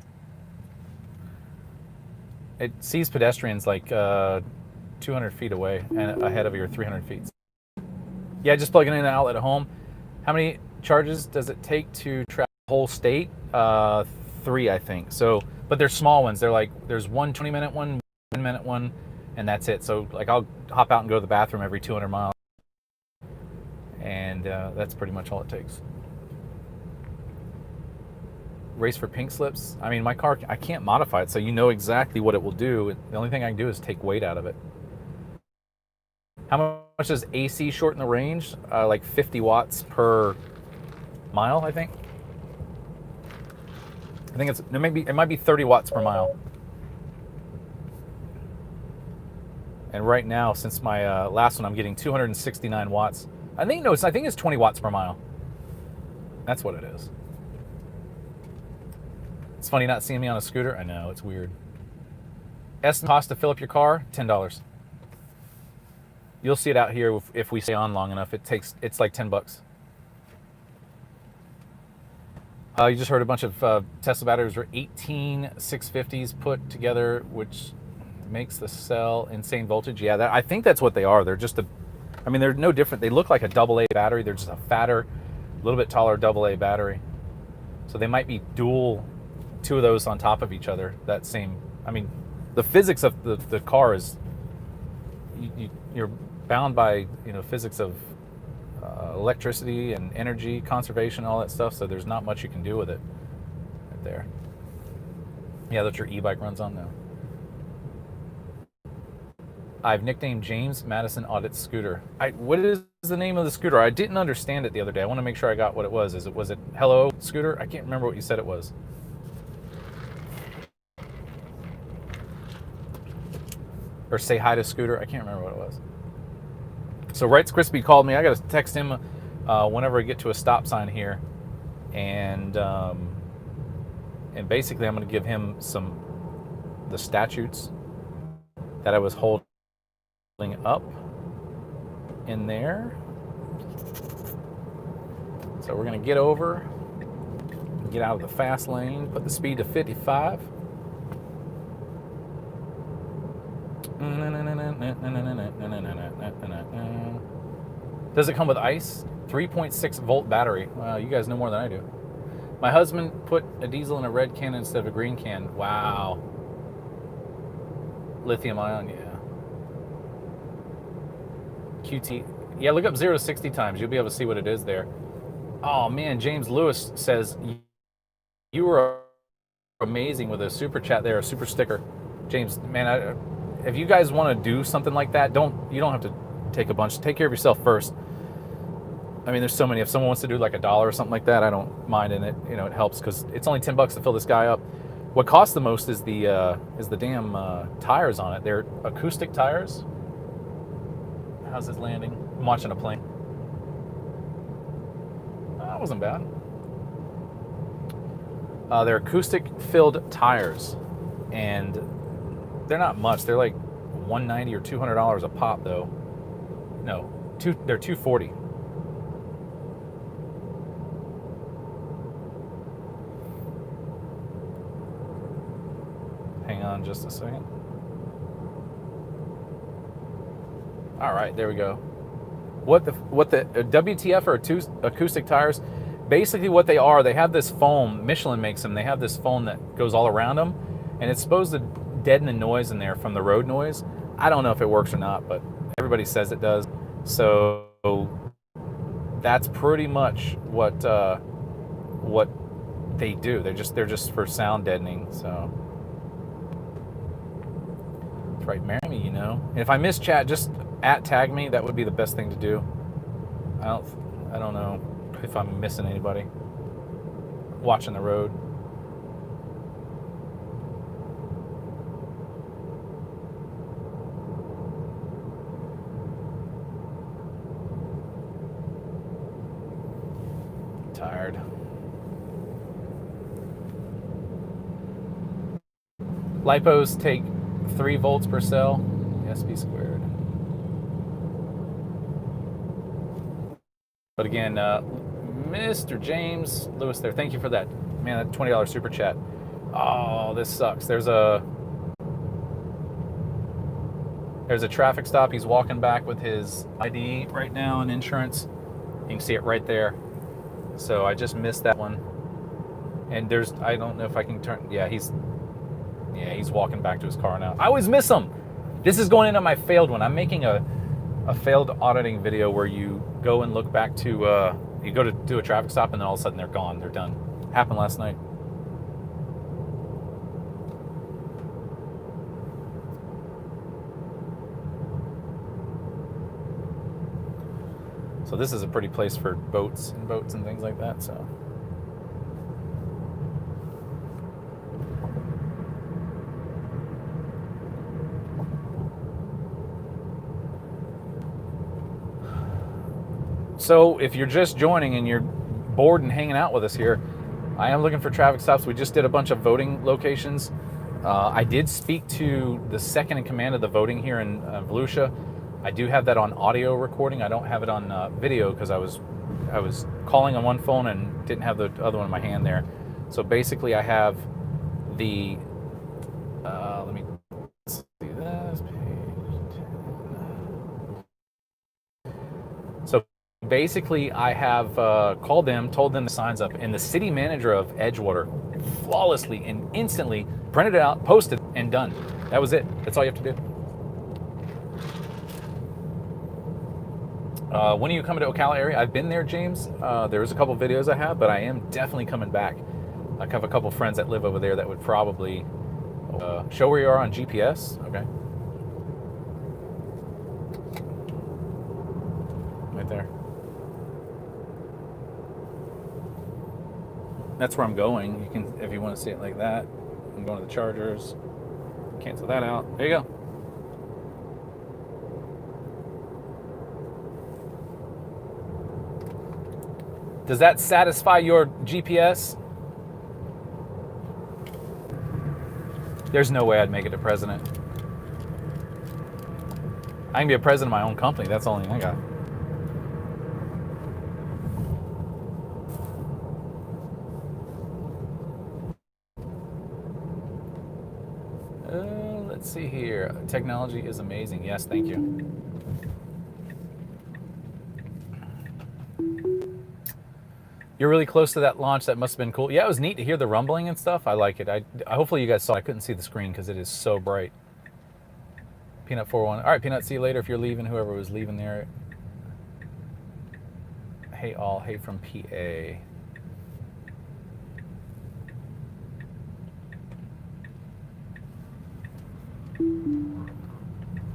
It sees pedestrians like 200 feet away and ahead of you, or 300 feet. Yeah, just plugging in an outlet at home. How many charges does it take to travel the whole state? 3, I think. So, but they're small ones. They're like, there's one 20-minute one, 1-minute one, and that's it. So like I'll hop out and go to the bathroom every 200 miles, and that's pretty much all it takes. Race for pink slips. I mean, my car, I can't modify it, so you know exactly what it will do. The only thing I can do is take weight out of it. How much does AC shorten the range? Like 50 watts per mile, I think. I think it might be 30 watts per mile. And right now, since my last one, I'm getting 269 watts. I think it's 20 watts per mile. That's what it is. It's funny not seeing me on a scooter. I know, it's weird. Estimate cost to fill up your car, $10. You'll see it out here if we stay on long enough. It's like $10. You just heard a bunch of Tesla batteries were 18 650s put together, which makes the cell insane voltage. Yeah, I think that's what they are. They're just they're no different. They look like a AA battery. They're just a fatter, a little bit taller AA battery. So they might be dual, two of those on top of each other. That same, the physics of the car is, you're bound by, physics of electricity and energy conservation, all that stuff. So there's not much you can do with it right there. Yeah, that's your e-bike runs on now. I've nicknamed James Madison Audit Scooter. What is the name of the scooter? I didn't understand it the other day. I want to make sure I got what it was. Was it Hello Scooter? I can't remember what you said it was. Or Say Hi to Scooter. I can't remember what it was. So Wright's Crispy called me. I got to text him whenever I get to a stop sign here, and basically I'm going to give him the statutes that I was holding up in there. So we're going to get over, get out of the fast lane, put the speed to 55. Does it come with ice? 3.6 volt battery. Wow, you guys know more than I do. My husband put a diesel in a red can instead of a green can. Wow. Lithium ion, yeah. QT. Yeah, look up 0 to 60 times. You'll be able to see what it is there. Oh man, James Lewis says you were amazing with a super chat there, a super sticker. James, man, if you guys want to do something like that, you don't have to take a bunch. Take care of yourself first. There's so many. If someone wants to do like $1 or something like that, I don't mind, and it helps because it's only $10 to fill this guy up. What costs the most is the damn tires on it. They're acoustic tires. How's this landing? I'm watching a plane. That wasn't bad. They're acoustic filled tires, and they're not much. They're like $190 or $200 a pop, though. No, they're $240. Hang on just a second. All right, there we go. What the WTF are acoustic tires? Basically what they are, they have this foam, Michelin makes them, they have this foam that goes all around them, and it's supposed to deaden the noise in there from the road noise. I don't know if it works or not, but everybody says it does. So that's pretty much what they do. They're just for sound deadening. So that's right, marry me, And if I miss chat, just @tag me. That would be the best thing to do. I don't know if I'm missing anybody watching the road. Tired. Lipos take 3 volts per cell. SP squared. But again, Mr. James Lewis there, thank you for that. Man, that $20 super chat. Oh, this sucks. There's a traffic stop. He's walking back with his ID right now and insurance. You can see it right there. So I just missed that one. And I don't know if I can turn. Yeah, he's walking back to his car now. I always miss him. This is going into my failed one. I'm making a failed auditing video where you go and look back to, you go to do a traffic stop and then all of a sudden they're gone. They're done. Happened last night. So this is a pretty place for boats and things like that, so. So if you're just joining and you're bored and hanging out with us here, I am looking for traffic stops. We just did a bunch of voting locations. I did speak to the second in command of the voting here in Volusia. I do have that on audio recording. I don't have it on video because I was calling on one phone and didn't have the other one in my hand there. So basically I have the, let me see this, page 10. So basically I have called them, told them the signs up, and the city manager of Edgewater flawlessly and instantly printed it out, posted, and done. That was it. That's all you have to do. When are you coming to Ocala area? I've been there, James. There's a couple videos I have, but I am definitely coming back. I have a couple friends that live over there that would probably show where you are on GPS. Okay. Right there. That's where I'm going. You can, if you want to see it like that. I'm going to the Chargers. Cancel that out. There you go. Does that satisfy your GPS? There's no way I'd make it to president. I can be a president of my own company. That's the only thing I got. Let's see here. Technology is amazing. Yes, thank you. You're really close to that launch. That must have been cool. Yeah, it was neat to hear the rumbling and stuff. I like it. I hopefully you guys saw it. I couldn't see the screen because it is so bright. Peanut 41. All right, Peanut, see you later if you're leaving, whoever was leaving there. Hey all, hey from PA.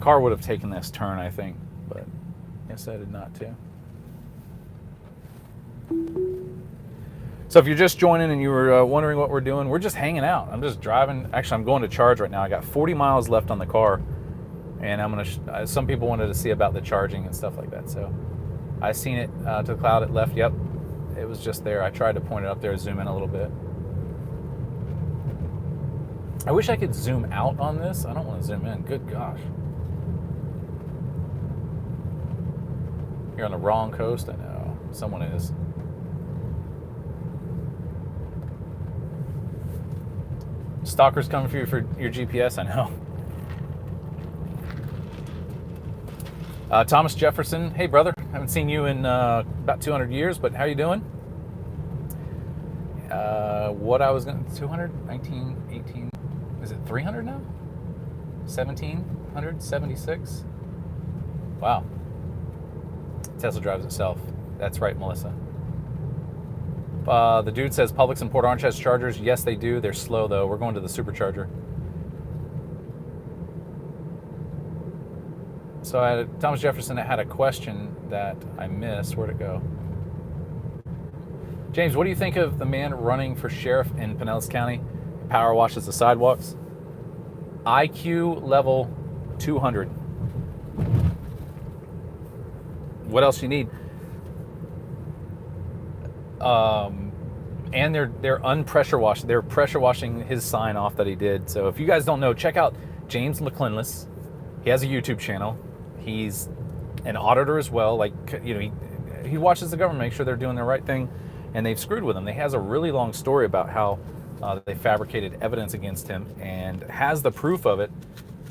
Car would have taken this turn, I think, but I decided not to. So if you're just joining and you were wondering what we're doing, we're just hanging out. I'm just driving. Actually, I'm going to charge right now. I got 40 miles left on the car, and I'm gonna. Some people wanted to see about the charging and stuff like that. So I seen it to the cloud. It left. Yep, it was just there. I tried to point it up there, zoom in a little bit. I wish I could zoom out on this. I don't want to zoom in. Good gosh. You're on the wrong coast. I know. Someone is. Stalkers coming for you for your GPS, I know. Thomas Jefferson, hey brother, haven't seen you in about 200 years, but how you doing? What I was going to, 200, 19, 18, is it 300 now? 1776? Wow. Tesla drives itself. That's right, Melissa. The dude says Publix in Port Orange has chargers. Yes, they do. They're slow, though. We're going to the supercharger. So Thomas Jefferson had a question that I missed. Where'd it go? James, what do you think of the man running for sheriff in Pinellas County? Power washes the sidewalks. IQ level 200. What else you need? And they're unpressure washed. They're pressure washing his sign off that he did. So if you guys don't know, check out James McClinless. He has a YouTube channel. He's an auditor as well. Like, you know, he watches the government, make sure they're doing the right thing, and they've screwed with him. He has a really long story about how they fabricated evidence against him and has the proof of it.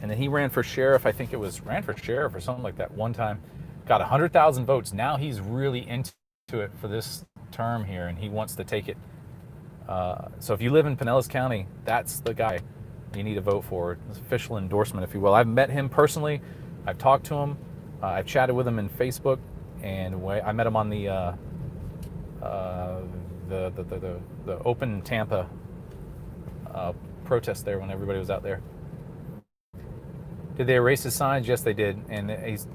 And then he ran for sheriff. I think it was ran for sheriff or something like that one time. Got 100,000 votes. Now he's really into it for this term here, and he wants to take it. So if you live in Pinellas County, that's the guy. you need to vote for. It's official endorsement, if you will. I've met him personally. I've talked to him. I've chatted with him in Facebook, and I met him on the Open Tampa protest there when everybody was out there. Did they erase his signs? Yes, they did. And he's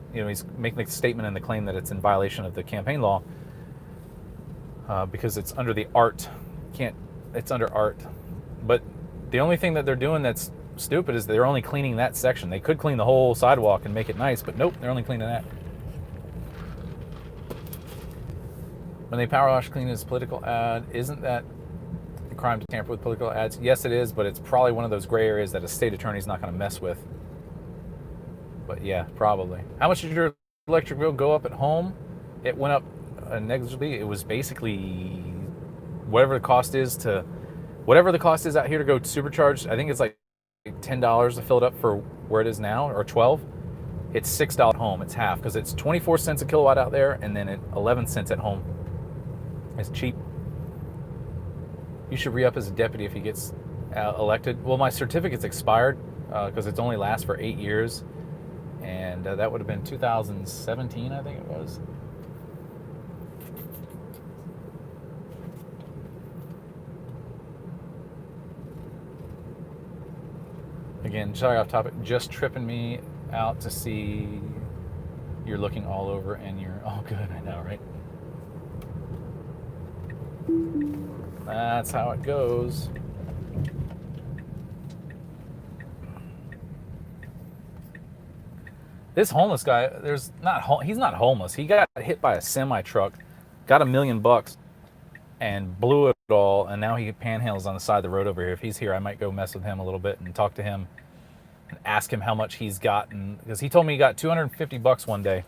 making a statement in the claim that it's in violation of the campaign law because it's under the art. It's under art. But the only thing that they're doing that's stupid is they're only cleaning that section. They could clean the whole sidewalk and make it nice, but nope, they're only cleaning that. When they power wash clean his political ad, isn't that a crime to tamper with political ads? Yes, it is, but it's probably one of those gray areas that a state attorney's not going to mess with. But yeah, probably. How much did your electric bill go up at home? It went up negligibly. It was basically whatever the cost is out here to go supercharged. I think it's like $10 to fill it up for where it is now, or $12. It's $6 at home. It's half because it's 24 cents a kilowatt out there, and then 11 cents at home. It's cheap. You should re-up as a deputy if he gets elected. Well, my certificate's expired because it's only lasts for 8 years. And that would have been 2017, I think it was. Again, sorry off topic, just tripping me out to see you're looking all over and you're all good. I know, right? That's how it goes. This homeless guy, he's not homeless. He got hit by a semi truck, got $1 million, and blew it all. And now he panhandles on the side of the road over here. If he's here, I might go mess with him a little bit and talk to him and ask him how much he's gotten, because he told me he got $250 one day.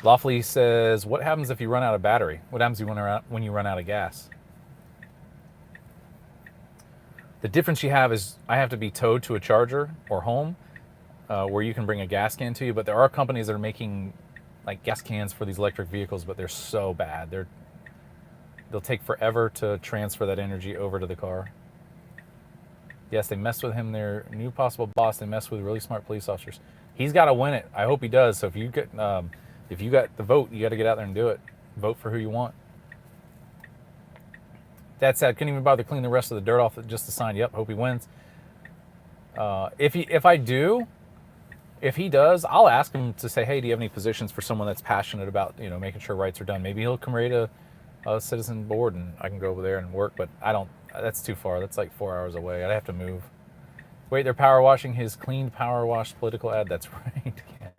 Lawfully says, "What happens if you run out of battery? What happens when you run out of gas?" The difference you have is I have to be towed to a charger or home where you can bring a gas can to you. But there are companies that are making like gas cans for these electric vehicles, but they're so bad. They'll take forever to transfer that energy over to the car. Yes, they messed with him. Their new possible boss. They messed with really smart police officers. He's got to win it. I hope he does. So if you got the vote, you got to get out there and do it. Vote for who you want. That said, couldn't even bother to clean the rest of the dirt off just to sign. Yep, hope he wins. If he does, I'll ask him to say, hey, do you have any positions for someone that's passionate about making sure rights are done? Maybe he'll create a citizen board and I can go over there and work. But I don't. That's too far. That's like 4 hours away. I'd have to move. Wait, they're power washing his clean power wash political ad. That's right. Yeah.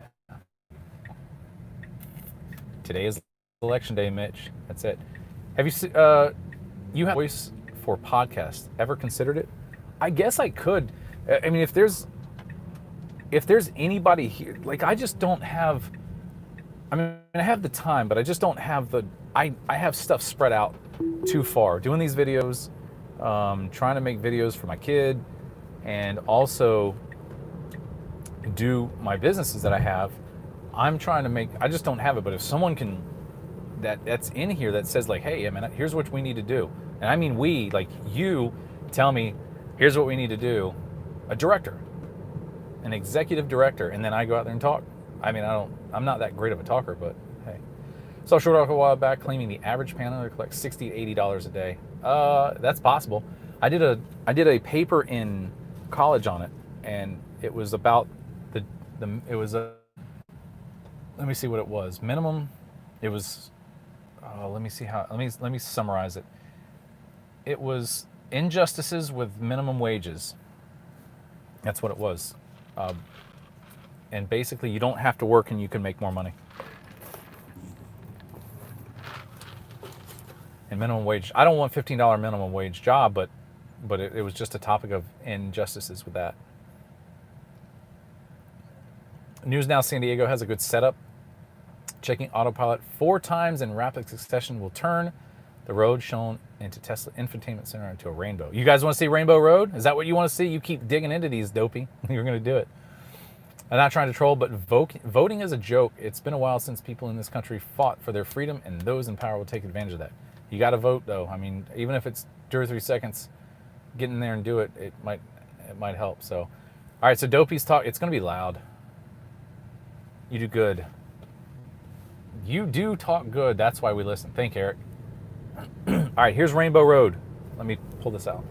Today is election day, Mitch. That's it. Have you you have a voice for podcast? Ever considered it? I guess I could. I mean, if there's anybody here, like I just don't have. I mean, I have the time, but I just don't have the. I have stuff spread out too far. Doing these videos, trying to make videos for my kid, and also do my businesses that I have. I'm trying to make. I just don't have it. But if someone can. That's in here that says like, hey, I mean, here's what we need to do. And I mean we, like you tell me, here's what we need to do. A director, an executive director, and then I go out there and talk. I mean, I'm not that great of a talker, but hey. Saw a short article a while back claiming the average panhandler collects $60 to $80 a day. That's possible. I did a paper in college on it, and it was about let me see what it was. Minimum, it was. Let me summarize it. It was injustices with minimum wages. That's what it was. And basically, you don't have to work and you can make more money. And minimum wage. I don't want $15 minimum wage job, but it was just a topic of injustices with that. News Now San Diego has a good setup. Checking autopilot 4 times in rapid succession will turn the road shown into Tesla Infotainment Center into a rainbow. You guys want to see Rainbow Road? Is that what you want to see? You keep digging into these, dopey. You're going to do it. I'm not trying to troll, but voting is a joke. It's been a while since people in this country fought for their freedom, and those in power will take advantage of that. You got to vote, though. I mean, even if it's 2 or 3 seconds, get in there and do it. It might help. So, all right. So Dopey's talk. It's gonna be loud. You do good. You do talk good. That's why we listen. Thank you, Eric. All right. Here's Rainbow Road. Let me pull this out.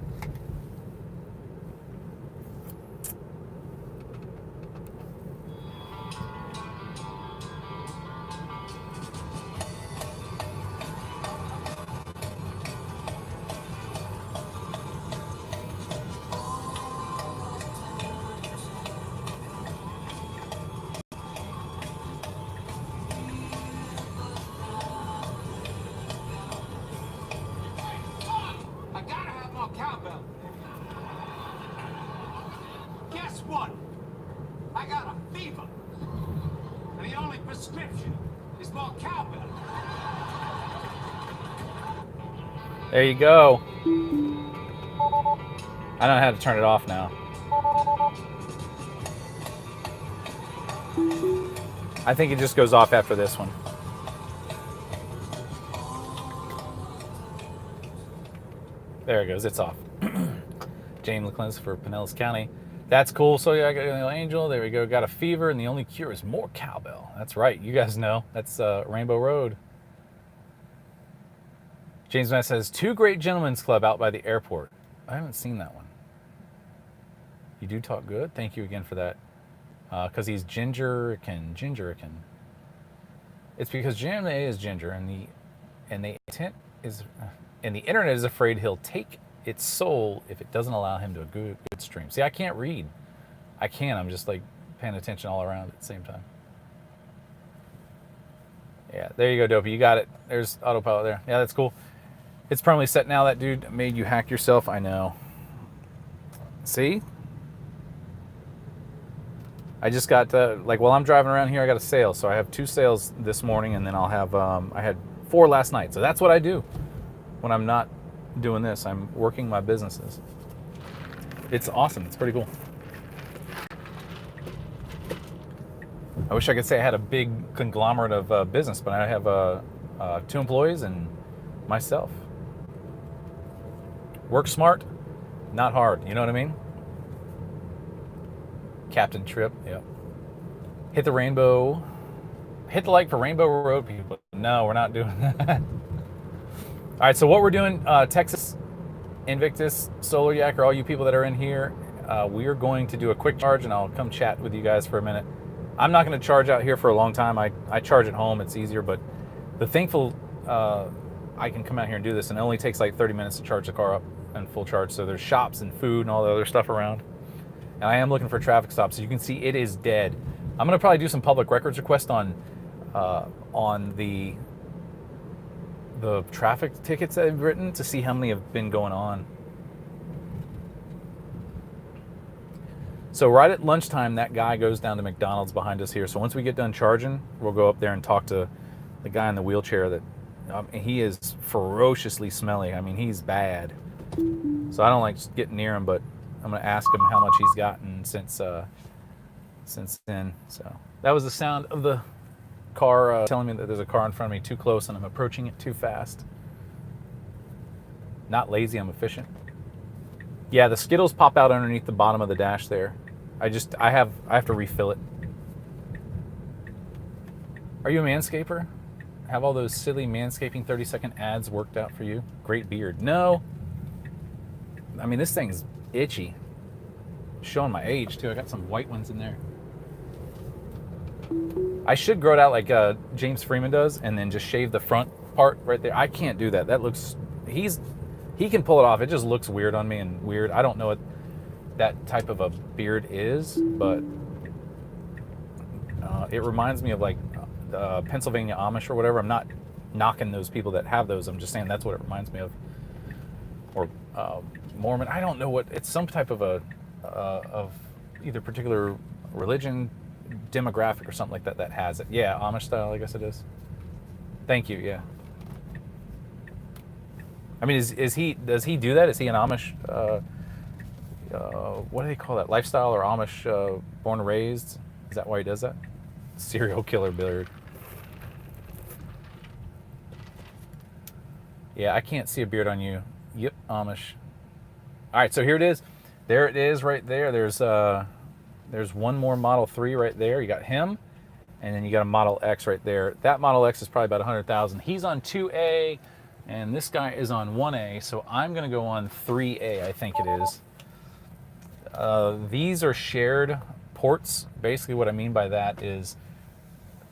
I gotta have more cowbell. Guess what? I got a fever. And the only prescription is more cowbell. There you go. I don't know how to turn it off now. I think it just goes off after this one. There it goes. It's off. James LeClins for Pinellas County. That's cool. So yeah, I got an angel. There we go. Got a fever, and the only cure is more cowbell. That's right. You guys know. That's Rainbow Road. James Matt says, 2 Great Gentlemen's Club out by the airport. I haven't seen that one. You do talk good. Thank you again for that. Because he's gingerican. It's because Jam A is ginger, and the intent is, and the internet is afraid he'll take its soul if it doesn't allow him to a good stream. See, I can't read. I can't. I'm just like paying attention all around at the same time. Yeah, there you go, Dopey. You got it. There's autopilot there. Yeah, that's cool. It's permanently set now. That dude made you hack yourself. I know. See? I just got, like, while I'm driving around here, I got a sale. So I have 2 sales this morning, and then I'll have, I had 4 last night. So that's what I do when I'm not doing this. I'm working my businesses. It's awesome. It's pretty cool. I wish I could say I had a big conglomerate of business, but I have 2 employees and myself. Work smart, not hard. You know what I mean? Captain Trip, yeah. Hit the rainbow. Hit the like for Rainbow Road, people. No, we're not doing that. All right, so what we're doing, Texas Invictus, Solar Yak, or all you people that are in here, we are going to do a quick charge, and I'll come chat with you guys for a minute. I'm not going to charge out here for a long time. I charge at home. It's easier, but the thankful I can come out here and do this, and it only takes like 30 minutes to charge the car up and full charge. So there's shops and food and all the other stuff around. And I am looking for traffic stops. So you can see it is dead. I'm going to probably do some public records request on the traffic tickets that I've written to see how many have been going on. So right at lunchtime, that guy goes down to McDonald's behind us here. So once we get done charging, we'll go up there and talk to the guy in the wheelchair that he is ferociously smelly. I mean, he's bad. So I don't like getting near him, but I'm going to ask him how much he's gotten since then. So that was the sound of the car telling me that there's a car in front of me too close and I'm approaching it too fast. Not lazy, I'm efficient. Yeah, the Skittles pop out underneath the bottom of the dash there. I have to refill it. Are you a manscaper? Have all those silly manscaping 30-second ads worked out for you? Great beard. No. I mean, this thing's itchy. Showing my age, too. I got some white ones in there. I should grow it out like James Freeman does and then just shave the front part right there. I can't do that. That looks... He can pull it off. It just looks weird on me and weird. I don't know what that type of a beard is, but it reminds me of like Pennsylvania Amish or whatever. I'm not knocking those people that have those. I'm just saying that's what it reminds me of. Or Mormon. I don't know what. It's some type of of either particular religion, demographic, or something like that has it. Yeah, Amish style, I guess it is. Thank you. Yeah. I mean, does he do that? Is he an Amish, what do they call that? Lifestyle or Amish born and raised? Is that why he does that? Serial killer beard. Yeah, I can't see a beard on you. Yep, Amish. All right, so here it is. There it is right there. There's one more Model 3 right there. You got him, and then you got a Model X right there. That Model X is probably about 100,000. He's on 2A, and this guy is on 1A, so I'm going to go on 3A, I think it is. These are shared ports. Basically what I mean by that is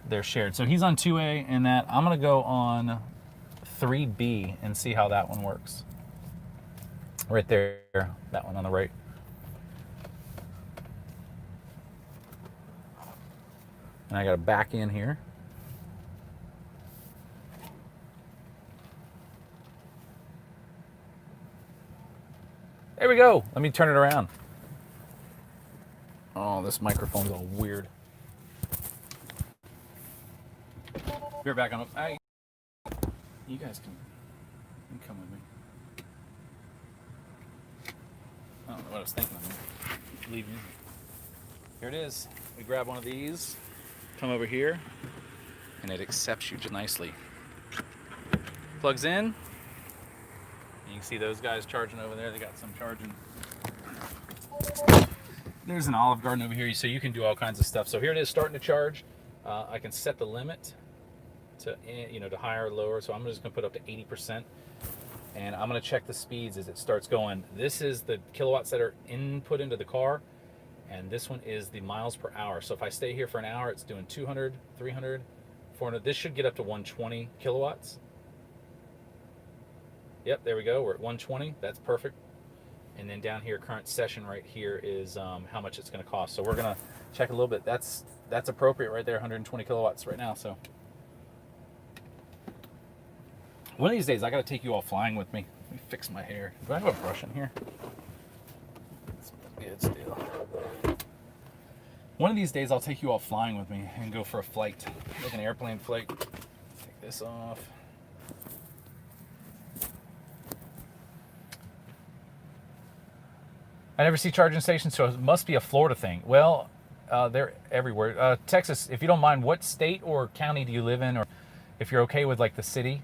they're shared. So he's on 2A and that. I'm going to go on 3B and see how that one works. Right there, that one on the right. And I got to back in here. There we go. Let me turn it around. Oh, this microphone's all weird. Be right back on. You guys can come with me. I don't know what I was thinking of. Leave me. Here it is. We grab one of these, come over here, and it accepts you nicely. Plugs in. You can see those guys charging over there. They got some charging. There's an Olive Garden over here, so you can do all kinds of stuff. So here it is, starting to charge. I can set the limit to to higher or lower. So I'm just going to put up to 80%, and I'm going to check the speeds as it starts going. This is the kilowatts that are input into the car, and this one is the miles per hour. So if I stay here for an hour, it's doing 200, 300, 400. This should get up to 120 kilowatts. Yep, there we go. We're at 120. That's perfect. And then down here, current session right here is how much it's going to cost. So we're going to check a little bit. That's appropriate right there, 120 kilowatts right now. So one of these days, I got to take you all flying with me. Let me fix my hair. Do I have a brush in here? It's good still. One of these days, I'll take you all flying with me and go for a flight, like an airplane flight. Take this off. I never see charging stations, so it must be a Florida thing. Well, they're everywhere. Texas, if you don't mind, what state or county do you live in? Or if you're okay with like the city?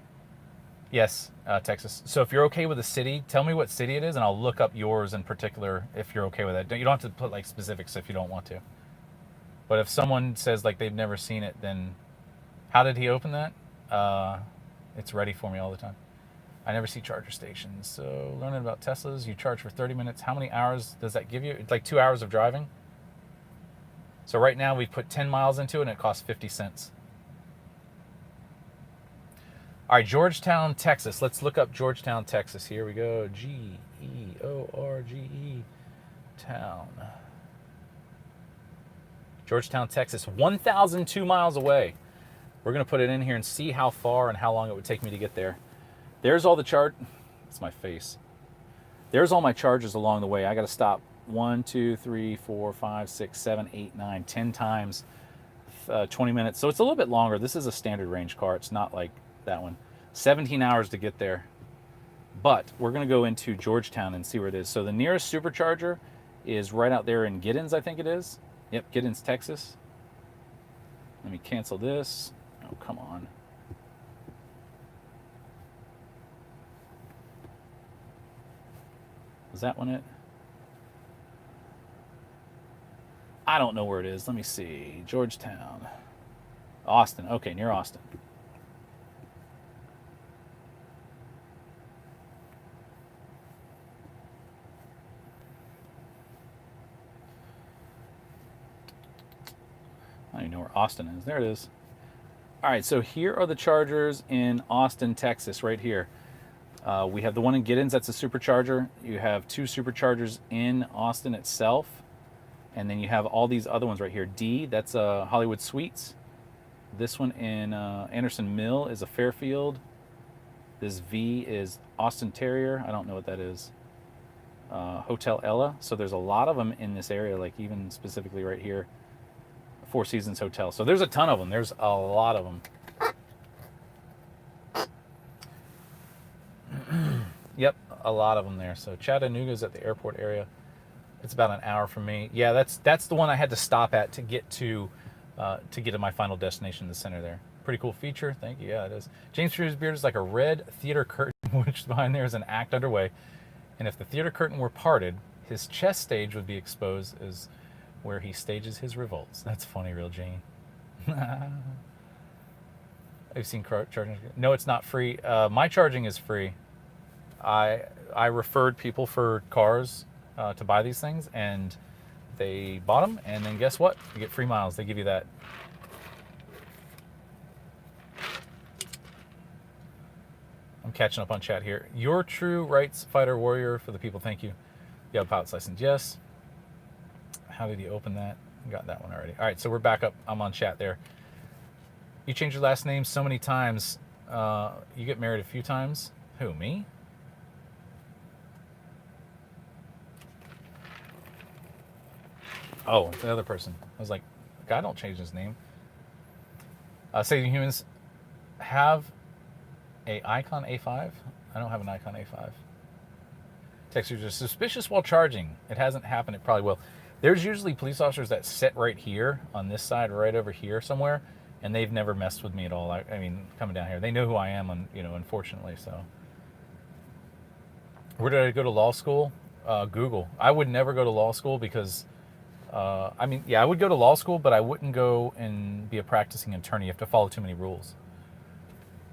Yes, Texas. So if you're okay with the city, tell me what city it is, and I'll look up yours in particular if you're okay with that. You don't have to put like specifics if you don't want to. But if someone says like they've never seen it, then how did he open that? It's ready for me all the time. I never see charger stations. So learning about Teslas, you charge for 30 minutes. How many hours does that give you? It's like 2 hours of driving. So right now we put 10 miles into it and it costs 50 cents. All right, Georgetown, Texas. Let's look up Georgetown, Texas. Here we go. George Town. Georgetown, Texas, 1,002 miles away. We're going to put it in here and see how far and how long it would take me to get there. There's all the it's my face. There's all my charges along the way. I got to stop 1, 2, 3, 4, 5, 6, 7, 8, 9, 10 times, 20 minutes. So it's a little bit longer. This is a standard range car. It's not like that one. 17 hours to get there. But we're going to go into Georgetown and see where it is. So the nearest supercharger is right out there in Giddens, I think it is. Yep, Giddens, Texas. Let me cancel this. Oh, come on. Was that one it? I don't know where it is. Let me see. Georgetown. Austin. Okay, near Austin. I don't even know where Austin is. There it is. All right, so here are the chargers in Austin, Texas, right here. We have the one in Giddens, that's a supercharger. You have 2 superchargers in Austin itself. And then you have all these other ones right here. D, that's Hollywood Suites. This one in Anderson Mill is a Fairfield. This V is Austin Terrier. I don't know what that is. Hotel Ella. So there's a lot of them in this area, like even specifically right here. Four Seasons Hotel. So there's a ton of them. There's a lot of them. Yep, a lot of them there. So Chattanooga's at the airport area. It's about an hour from me. Yeah, that's the one I had to stop at to get to to get to my final destination in the center there. Pretty cool feature. Thank you. Yeah, it is. James Freer's beard is like a red theater curtain, which behind there is an act underway. And if the theater curtain were parted, his chess stage would be exposed as where he stages his revolts. That's funny, real Jane. I've seen charging. No, it's not free. My charging is free. I referred people for cars to buy these things, and they bought them. And then guess what? You get free miles. They give you that. I'm catching up on chat here. Your true rights fighter warrior for the people. Thank you. You have a pilot's license. Yes. How did you open that? Got that one already. All right, so we're back up. I'm on chat there. You changed your last name so many times. You get married a few times. Who, me? Oh, the other person. I was like, God, don't change his name. Saving Humans have a Icon A5. I don't have an Icon A5. Text user suspicious while charging. It hasn't happened. It probably will. There's usually police officers that sit right here on this side, right over here somewhere, and they've never messed with me at all. I mean, coming down here, they know who I am. Unfortunately, so. Where did I go to law school? Google. I would never go to law school because, I would go to law school, but I wouldn't go and be a practicing attorney. You have to follow too many rules.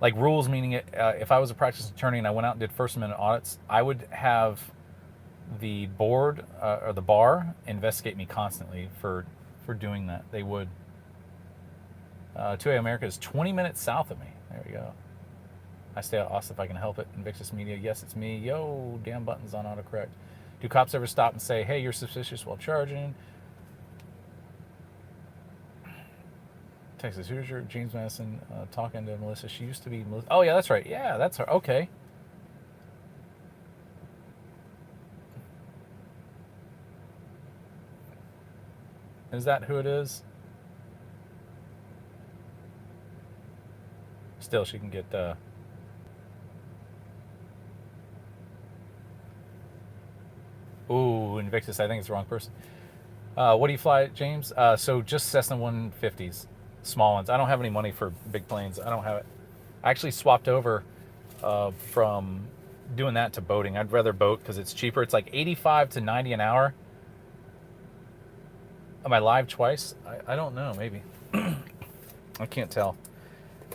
Like rules meaning if I was a practicing attorney and I went out and did First Amendment audits, I would have the board or the bar investigate me constantly for doing that. They would. 2A America is 20 minutes south of me. There we go. I stay out Austin if I can help it. Invictus Media, yes, it's me. Yo, damn buttons on autocorrect. Do cops ever stop and say, hey, you're suspicious while charging? Texas Hoosier, James Madison, talking to Melissa. She used to be Melissa. Oh, yeah, that's right. Yeah, that's her. Okay. Is that who it is? Still, she can get... Ooh, Invictus. I think it's the wrong person. What do you fly, James? So just Cessna 150s. Small ones. I don't have any money for big planes. I don't have it. I actually swapped over from doing that to boating. I'd rather boat because it's cheaper. It's like 85 to 90 an hour. Am I live twice? I don't know. Maybe. I can't tell.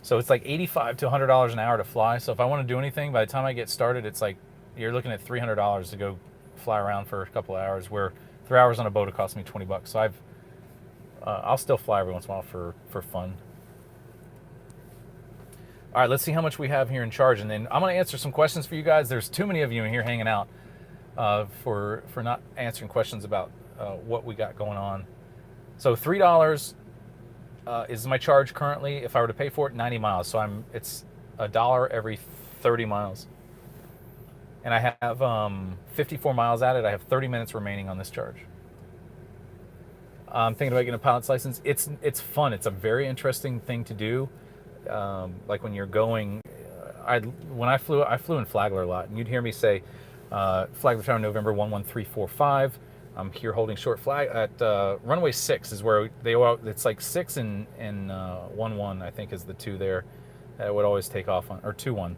So it's like $85 to $100 an hour to fly. So if I want to do anything, by the time I get started, it's like you're looking at $300 to go fly around for a couple of hours. Where 3 hours on a boat, it cost me $20. So I'll still fly every once in a while for fun. All right, let's see how much we have here in charge, and then I'm going to answer some questions for you guys. There's too many of you in here hanging out for not answering questions about what we got going on. So $3 is my charge currently. If I were to pay for it, 90 miles. So it's $1 every 30 miles. And I have 54 miles at it. I have 30 minutes remaining on this charge. I'm thinking about getting a pilot's license. It's fun. It's a very interesting thing to do. Like when you're going, when I flew in Flagler a lot, and you'd hear me say, Flagler Tower, November 11345. I'm here holding short flag at runway 6 is where it's like 6 and 11, I think is the two there. That would always take off on, or 21,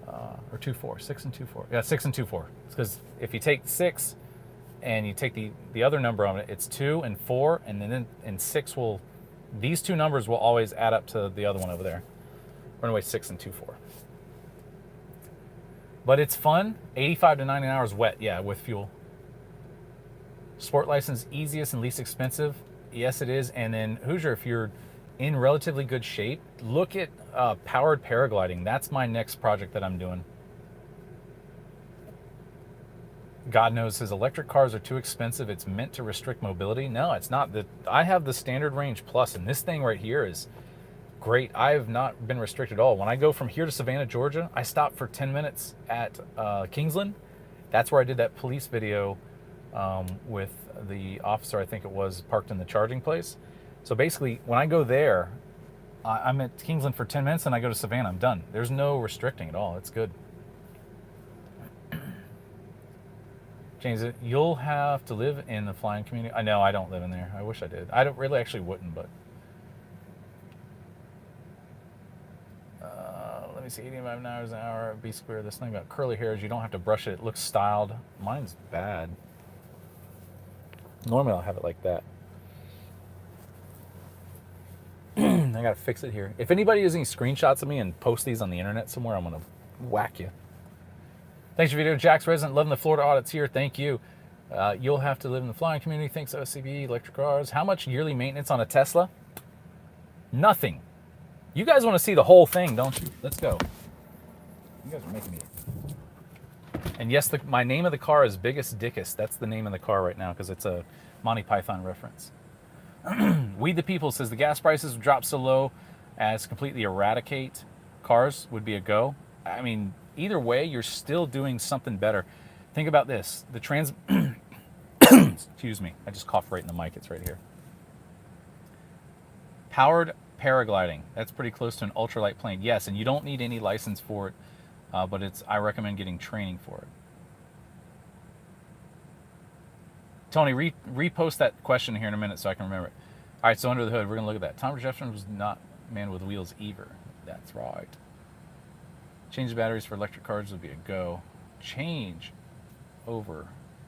or 24, 6 and 24. Yeah, 6 and 24. It's because if you take 6 and you take the other number on it, it's 2 and 4, and then and 6 will, these two numbers will always add up to the other one over there. Runway 6 and 24. But it's fun. 85 to 90 hours wet, yeah, with fuel. Sport license, easiest and least expensive. Yes, it is. And then Hoosier, if you're in relatively good shape, look at powered paragliding. That's my next project that I'm doing. God knows his electric cars are too expensive. It's meant to restrict mobility. No, it's not. I have the standard range plus, and this thing right here is great. I have not been restricted at all. When I go from here to Savannah, Georgia, I stop for 10 minutes at Kingsland. That's where I did that police video with the officer, I think it was, parked in the charging place. So basically, when I go there, I'm at Kingsland for 10 minutes, and I go to Savannah. I'm done. There's no restricting at all. It's good. James, you'll have to live in the flying community. I know I don't live in there. I wish I did. I don't really actually wouldn't, but Let me see, 85 miles an hour, B square. This thing about curly hairs, you don't have to brush it. It looks styled. Mine's bad. Normally I'll have it like that. I gotta fix it here. If anybody has any screenshots of me and post these on the internet somewhere, I'm gonna whack you. Thanks for your video, Jack's Resident. Loving the Florida audits here. Thank you. You'll have to live in the flying community. Thanks, OCB, electric cars. How much yearly maintenance on a Tesla? Nothing. You guys want to see the whole thing, don't you? Let's go. You guys are making me. And yes, my name of the car is Biggest Dickus. That's the name of the car right now because it's a Monty Python reference. We the People says the gas prices would drop so low as completely eradicate cars would be a go. I mean, either way, you're still doing something better. Think about this. The excuse me, I just coughed right in the mic. It's right here. Powered paragliding. That's pretty close to an ultralight plane. Yes, and you don't need any license for it, but I recommend getting training for it. Tony, repost that question here in a minute so I can remember it. All right, so under the hood, we're going to look at that. Tom Jefferson was not man with wheels either. That's right. Change the batteries for electric cars would be a go. Change over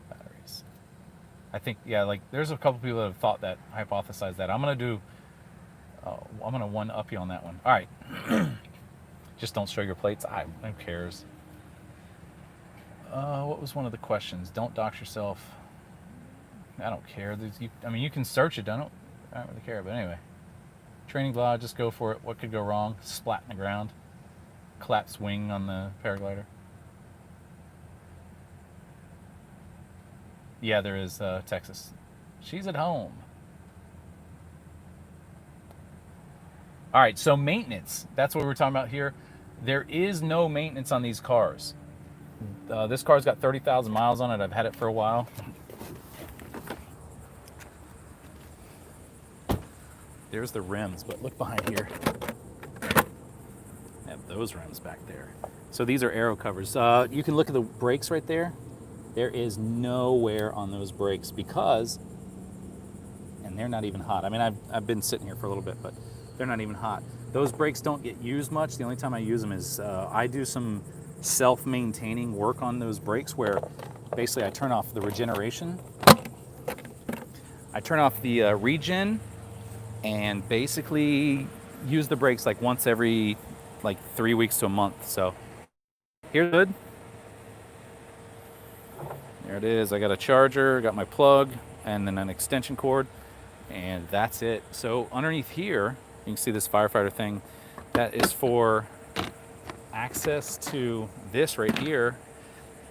batteries. I think, yeah, like there's a couple people that have thought that, hypothesized that. I'm going to one-up you on that one. All right. Just don't show your plates. Who cares? What was one of the questions? Don't dox yourself. I don't care. I mean, you can search it. I don't really care. But anyway. Training blah, just go for it. What could go wrong? Splat in the ground. Collapse wing on the paraglider. Yeah, there is Texas. She's at home. All right, so maintenance. That's what we're talking about here. There is no maintenance on these cars. This car's got 30,000 miles on it. I've had it for a while. There's the rims, but look behind here. I have those rims back there. So these are aero covers. You can look at the brakes right there. There is no wear on those brakes because, and they're not even hot. I mean, I've been sitting here for a little bit, but they're not even hot. Those brakes don't get used much. The only time I use them is I do some self-maintaining work on those brakes where basically I turn off the regeneration. I turn off the regen and basically use the brakes like once every 3 weeks to a month. So here's good. There it is. I got a charger, got my plug, and then an extension cord, and that's it. So underneath here, you can see this firefighter thing. That is for access to this right here.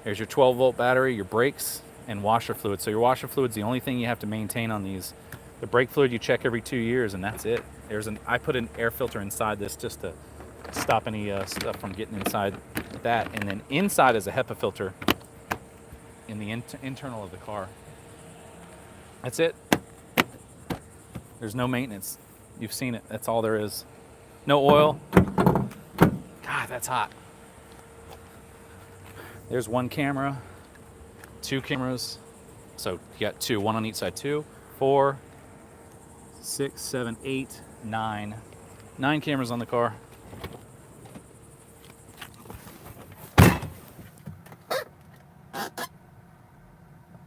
There's your 12-volt battery, your brakes, and washer fluid. So your washer fluid's the only thing you have to maintain on these. The brake fluid you check every 2 years, and that's it. I put an air filter inside this just to stop any stuff from getting inside that. And then inside is a HEPA filter in the internal of the car. That's it. There's no maintenance. You've seen it. That's all there is. No oil. God, that's hot. There's one camera, 2 cameras. So you got 2, 1 on each side. 2, 4, 6, 7, 8, 9. 9 cameras on the car.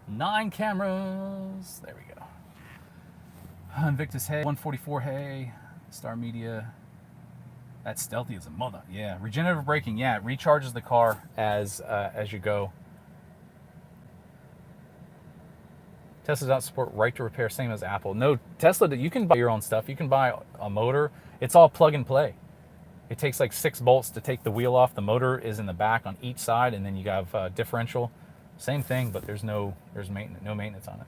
Nine cameras. There we go. Invictus Hay, 144 Hay, Star Media. That's stealthy as a mother. Yeah, regenerative braking. Yeah, it recharges the car as you go. Tesla doesn't support right to repair, same as Apple. No, Tesla, you can buy your own stuff. You can buy a motor. It's all plug and play. It takes like 6 bolts to take the wheel off. The motor is in the back on each side, and then you have differential. Same thing, but there's no maintenance on it.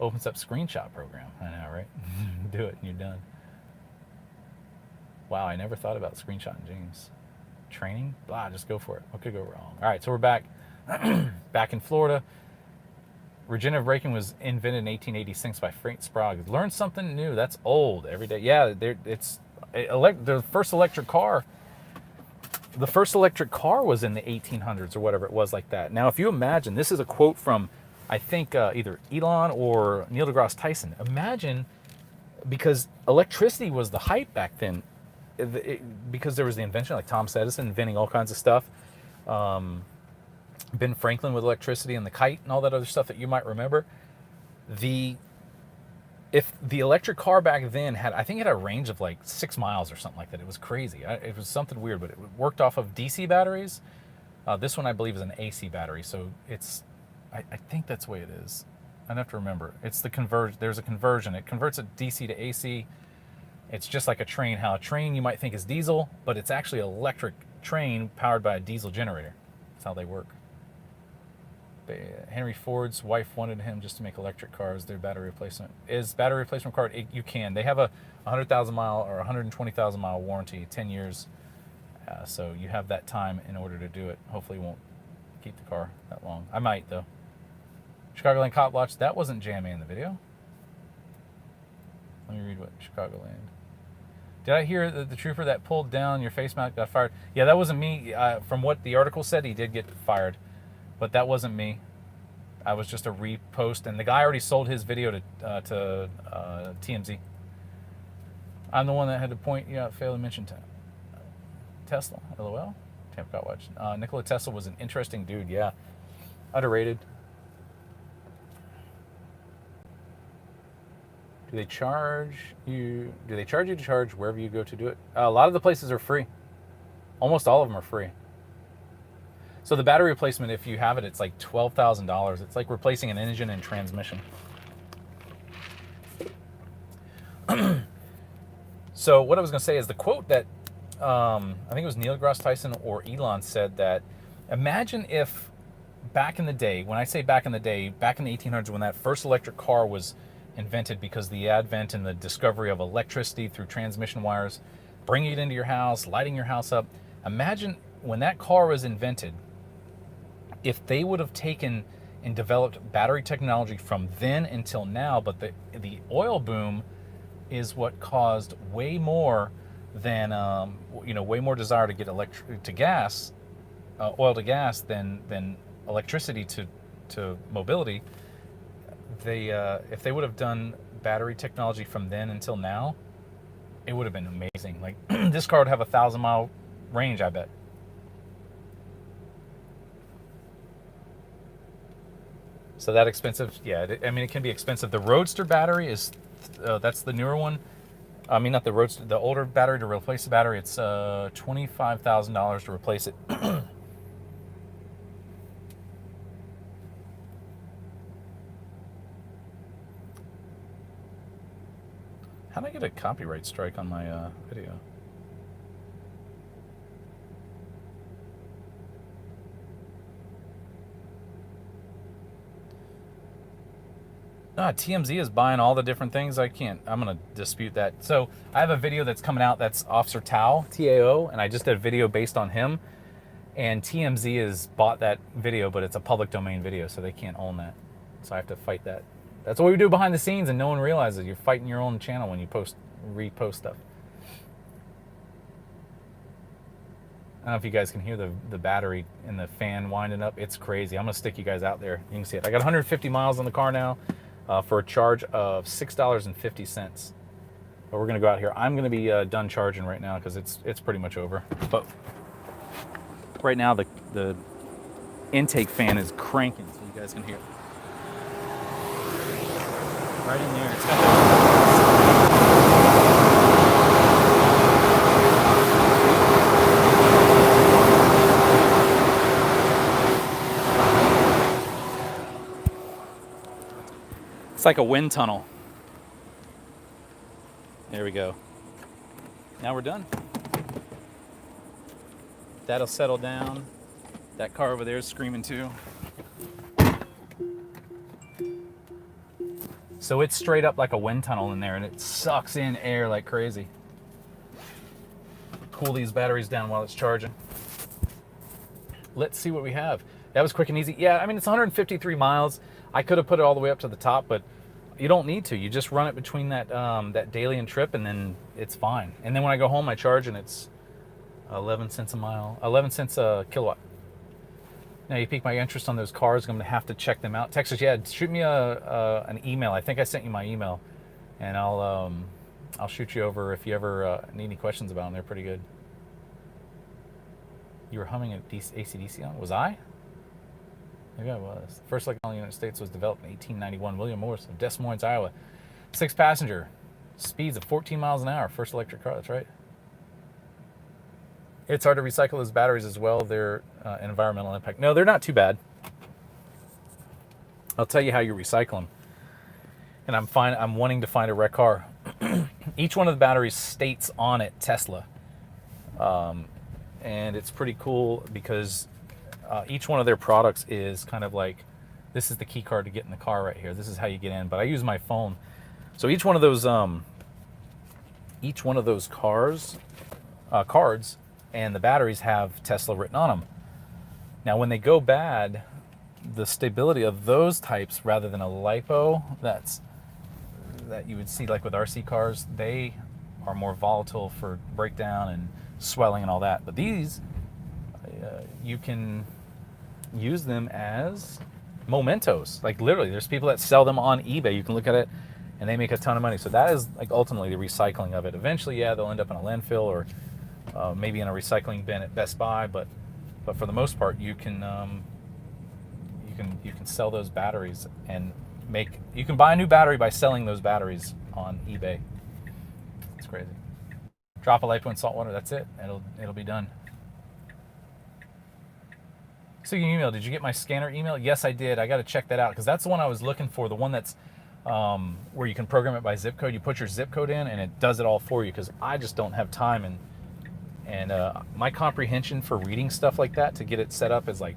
Opens up screenshot program. I know, right? Do it and you're done. Wow, I never thought about screenshotting James. Training? Blah, just go for it. What could go wrong? All right, so we're back. Back in Florida. Regenerative braking was invented in 1886 by Frank Sprague. Learn something new. That's old every day. Yeah, the first electric car. The first electric car was in the 1800s or whatever it was like that. Now, if you imagine, this is a quote from, I think, either Elon or Neil deGrasse Tyson. Imagine, because electricity was the hype back then, because there was the invention, like Thomas Edison inventing all kinds of stuff. Ben Franklin with electricity and the kite and all that other stuff that you might remember. If the electric car back then had, I think it had a range of like 6 miles or something like that. It was crazy. It was something weird, but it worked off of DC batteries. This one I believe is an AC battery, so it's, I think that's the way it is. I'd have to remember. It's the there's a conversion. It converts a DC to AC. It's just like a train. How a train you might think is diesel, but it's actually an electric train powered by a diesel generator. That's how they work. Henry Ford's wife wanted him just to make electric cars. Their battery replacement is battery replacement car. You can. They have a 100,000 mile or 120,000 mile warranty, 10 years. So you have that time in order to do it. Hopefully, you won't keep the car that long. I might though. Chicagoland Cop Watch. That wasn't Jamie in the video. Let me read what Chicagoland. Did I hear the trooper that pulled down your face mount got fired? Yeah, that wasn't me. From what the article said, he did get fired. But that wasn't me. I was just a repost, and the guy already sold his video to TMZ. I'm the one that had to point you out, fail to mention Tesla. LOL. Tampa Cop Watch. Nikola Tesla was an interesting dude. Yeah, underrated. Do they charge you? Do they charge you to charge wherever you go to do it? A lot of the places are free. Almost all of them are free. So the battery replacement, if you have it, it's like $12,000. It's like replacing an engine and transmission. So what I was going to say is the quote that I think it was Neil deGrasse Tyson or Elon said that, imagine if back in the day, when I say back in the day, back in the 1800s when that first electric car was invented, because the advent and the discovery of electricity through transmission wires, bringing it into your house, lighting your house up. Imagine when that car was invented, if they would have taken and developed battery technology from then until now, but the oil boom is what caused way more than way more desire to get oil to gas than electricity to mobility. If they would have done battery technology from then until now, it would have been amazing. Like this car would have 1,000-mile range, I bet. So that expensive? Yeah, I mean, it can be expensive. The Roadster battery is, that's the newer one. I mean, not the Roadster, the older battery to replace the battery. It's $25,000 to replace it. How did I get a copyright strike on my video? TMZ is buying all the different things. I'm going to dispute that. So I have a video that's coming out that's Officer Tao, T-A-O, and I just did a video based on him. And TMZ has bought that video, but it's a public domain video, so they can't own that. So I have to fight that. That's what we do behind the scenes, and no one realizes. You're fighting your own channel when you repost stuff. I don't know if you guys can hear the battery and the fan winding up. It's crazy. I'm going to stick you guys out there. You can see it. I got 150 miles on the car now. For a charge of $6.50. But we're gonna go out here. I'm gonna be done charging right now because it's pretty much over. But right now the intake fan is cranking, so you guys can hear it. Right in there. It's got It's like a wind tunnel. There we go. Now we're done. That'll settle down. That car over there is screaming too. So it's straight up like a wind tunnel in there, and it sucks in air like crazy. Cool these batteries down while it's charging. Let's see what we have. That was quick and easy. Yeah, I mean, it's 153 miles. I could have put it all the way up to the top, but you don't need to. You just run it between that daily and trip, and then it's fine. And then when I go home, I charge, and it's 11 cents a mile, 11 cents a kilowatt. Now you piqued my interest on those cars. I'm gonna have to check them out. Texas, yeah, shoot me an email. I think I sent you my email, and I'll I'll shoot you over if you ever need any questions about them. They're pretty good. You were humming at AC/DC on? Was I? Maybe I was. The first electric car in the United States was developed in 1891. William Morris of Des Moines, Iowa. 6-passenger. Speeds of 14 miles an hour. First electric car, that's right. It's hard to recycle those batteries as well. They're an environmental impact. No, they're not too bad. I'll tell you how you recycle them. And I'm wanting to find a wrecked car. Each one of the batteries states on it Tesla. And it's pretty cool because each one of their products is kind of like, this is the key card to get in the car right here. This is how you get in. But I use my phone. So each one of those cards and the batteries have Tesla written on them. Now, when they go bad, the stability of those types, rather than a LiPo that you would see like with RC cars, they are more volatile for breakdown and swelling and all that. But these, you can use them as mementos. Like literally, there's people that sell them on eBay. You can look at it, and they make a ton of money. So that is like ultimately the recycling of it. Eventually, yeah, they'll end up in a landfill or maybe in a recycling bin at Best Buy. But for the most part, you can sell those batteries and you can buy a new battery by selling those batteries on eBay. It's crazy. Drop a LiPo in salt water. That's it. It'll be done. So you email. Did you get my scanner email? Yes, I did. I got to check that out because that's the one I was looking for. The one that's where you can program it by zip code. You put your zip code in and it does it all for you. Because I just don't have time and my comprehension for reading stuff like that to get it set up is like.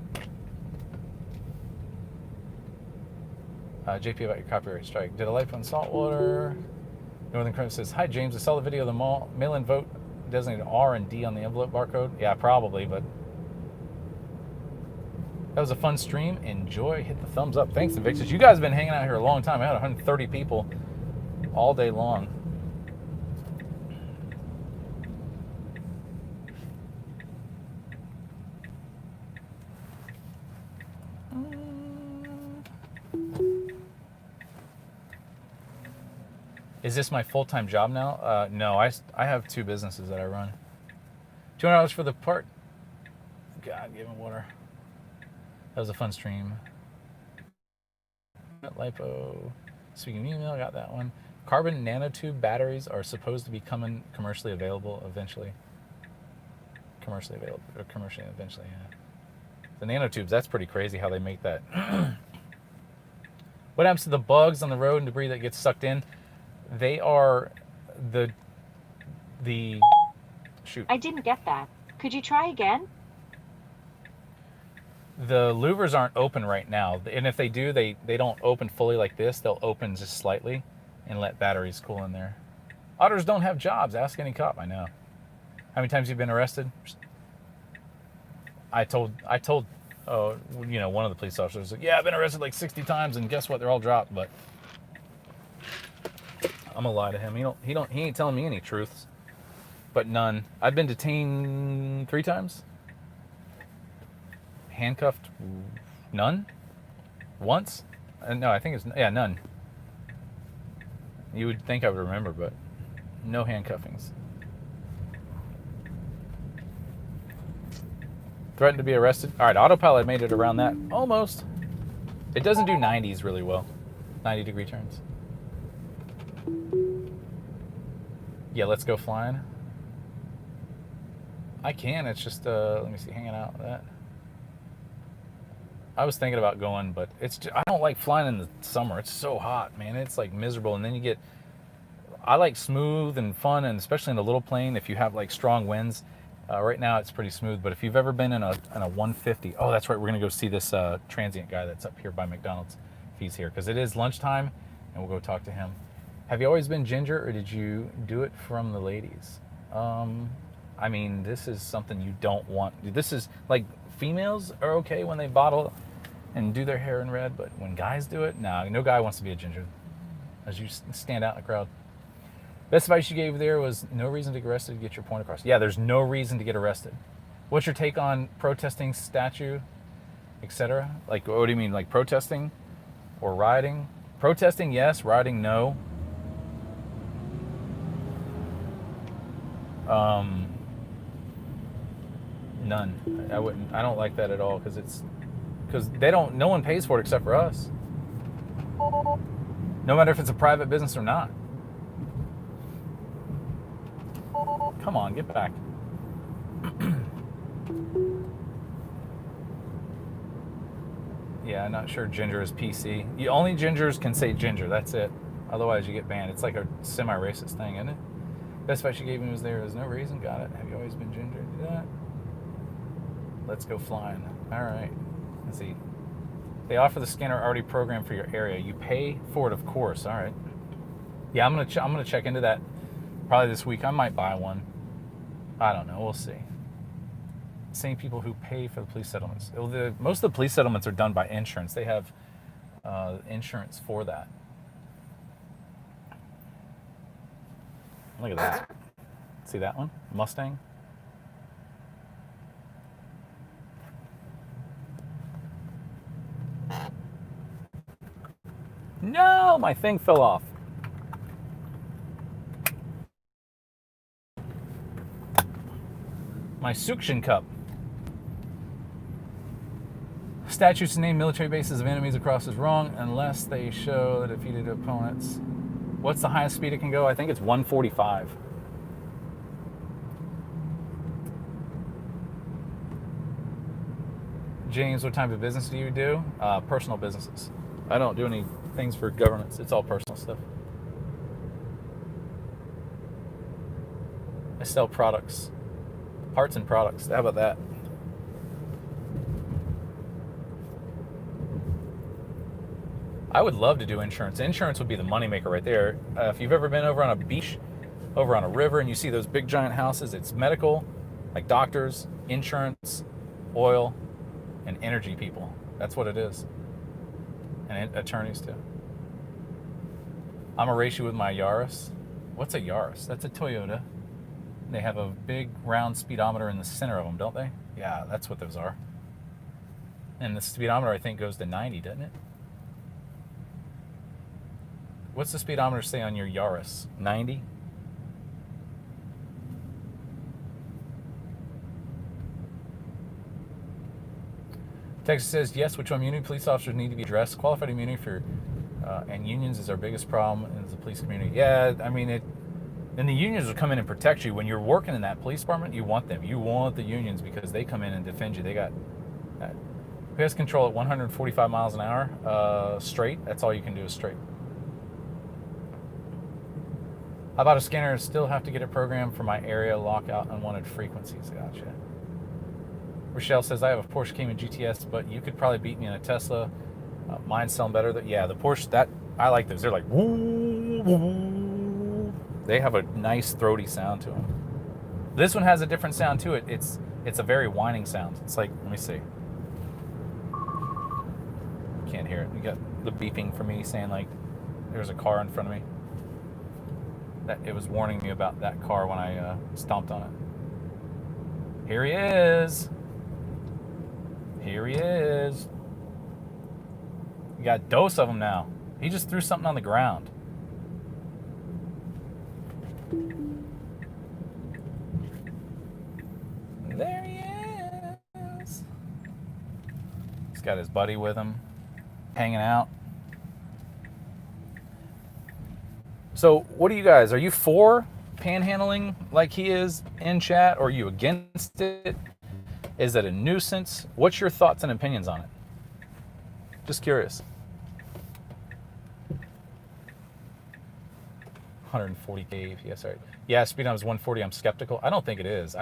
JP about your copyright strike. Did a LiPo in salt water? Northern Crown says, "Hi James, I saw the video of the mail-in vote designated R and D on the envelope barcode." Yeah, probably, but that was a fun stream. Enjoy. Hit the thumbs up. Thanks, Invictus. You guys have been hanging out here a long time. I had 130 people all day long. Is this my full-time job now? No, I have 2 businesses that I run. $200 for the part. God, give me water. That was a fun stream. LiPo. Speaking of email, got that one. Carbon nanotube batteries are supposed to be commercially available eventually. Commercially eventually, yeah. The nanotubes, that's pretty crazy how they make that. What happens to the bugs on the road and debris that gets sucked in? They are the shoot. I didn't get that. Could you try again? The louvers aren't open right now. And if they do, they don't open fully like this. They'll open just slightly and let batteries cool in there. Otters don't have jobs. Ask any cop. I know. How many times have you been arrested? I told one of the police officers, like, yeah, I've been arrested like 60 times, and guess what? They're all dropped. But I'm gonna lie to him. He ain't telling me any truths, but none. I've been detained 3 times. Handcuffed, none. Once, no, I think it's none. You would think I would remember, but no handcuffings. Threatened to be arrested. All right, autopilot made it around that almost. It doesn't do 90s really well, 90-degree turns. Yeah, let's go flying. I can. It's just let me see, hanging out with that. I was thinking about going, but I don't like flying in the summer. It's so hot, man. It's like miserable, and then I like smooth and fun, and especially in a little plane, if you have like strong winds. Right now it's pretty smooth, but if you've ever been in a 150, oh, that's right, we're gonna go see this transient guy that's up here by McDonald's if he's here, because it is lunchtime, and we'll go talk to him. Have you always been ginger, or did you do it from the ladies? I mean, this is something you don't want. This is like, females are okay when they bottle and do their hair in red, but when guys do it, nah, no guy wants to be a ginger as you stand out in the crowd. Best advice you gave there was no reason to get arrested, get your point across. Yeah, there's no reason to get arrested. What's your take on protesting statue, etc.? Like, what do you mean, like protesting or rioting? Protesting, yes. Rioting, no. None. I wouldn't. I don't like that at all because they don't. No one pays for it except for us. No matter if it's a private business or not. Come on, get back. Yeah, I'm not sure ginger is PC. Only gingers can say ginger. That's it. Otherwise, you get banned. It's like a semi-racist thing, isn't it? Best fight she gave me was there's no reason. Got it. Have you always been ginger? Do that. Let's go flying. All right. Let's see. They offer the scanner already programmed for your area. You pay for it, of course. All right. Yeah, I'm gonna check into that probably this week. I might buy one. I don't know. We'll see. Same people who pay for the police settlements. Most of the police settlements are done by insurance. They have insurance for that. Look at that. See that one? Mustang. No, my thing fell off. My suction cup. Statutes to name military bases of enemies across is wrong unless they show the defeated opponents. What's the highest speed it can go? I think it's 145. James, what type of business do you do? Personal businesses. I don't do any things for governments. It's all personal stuff. I sell products. Parts and products. How about that? I would love to do insurance. Insurance would be the moneymaker right there. If you've ever been over on a beach, over on a river, and you see those big giant houses, it's medical, like doctors, insurance, oil, and energy people. That's what it is. And attorneys too. I'm a race you with my Yaris. What's a Yaris? That's a Toyota. They have a big round speedometer in the center of them, don't they? Yeah, that's what those are. And the speedometer, I think, goes to 90, doesn't it? What's the speedometer say on your Yaris? 90? Texas says, yes, which immunity police officers need to be addressed. Qualified immunity for and unions is our biggest problem in the police community. Yeah, I mean, and the unions will come in and protect you. When you're working in that police department, you want them. You want the unions because they come in and defend you. They got pest control at 145 miles an hour straight. That's all you can do is straight. How about a scanner? Still have to get it programmed for my area, lock out unwanted frequencies. Gotcha. Rochelle says, I have a Porsche Cayman GTS, but you could probably beat me in a Tesla. Mine's selling better. Yeah, the Porsche, I like those. They're like, woo, woo. They have a nice throaty sound to them. This one has a different sound to it. It's a very whining sound. It's like, let me see. Can't hear it. You got the beeping for me saying like there's a car in front of me. That it was warning me about that car when I stomped on it. Here he is. Here he is. You got a dose of them now. He just threw something on the ground. There he is. He's got his buddy with him, hanging out. So, what do you guys? Are you for panhandling like he is in chat, or are you against it? Is it a nuisance? What's your thoughts and opinions on it? Just curious. 140 kV. Yes, right. Yeah, speed on is 140. I'm skeptical. I don't think it is.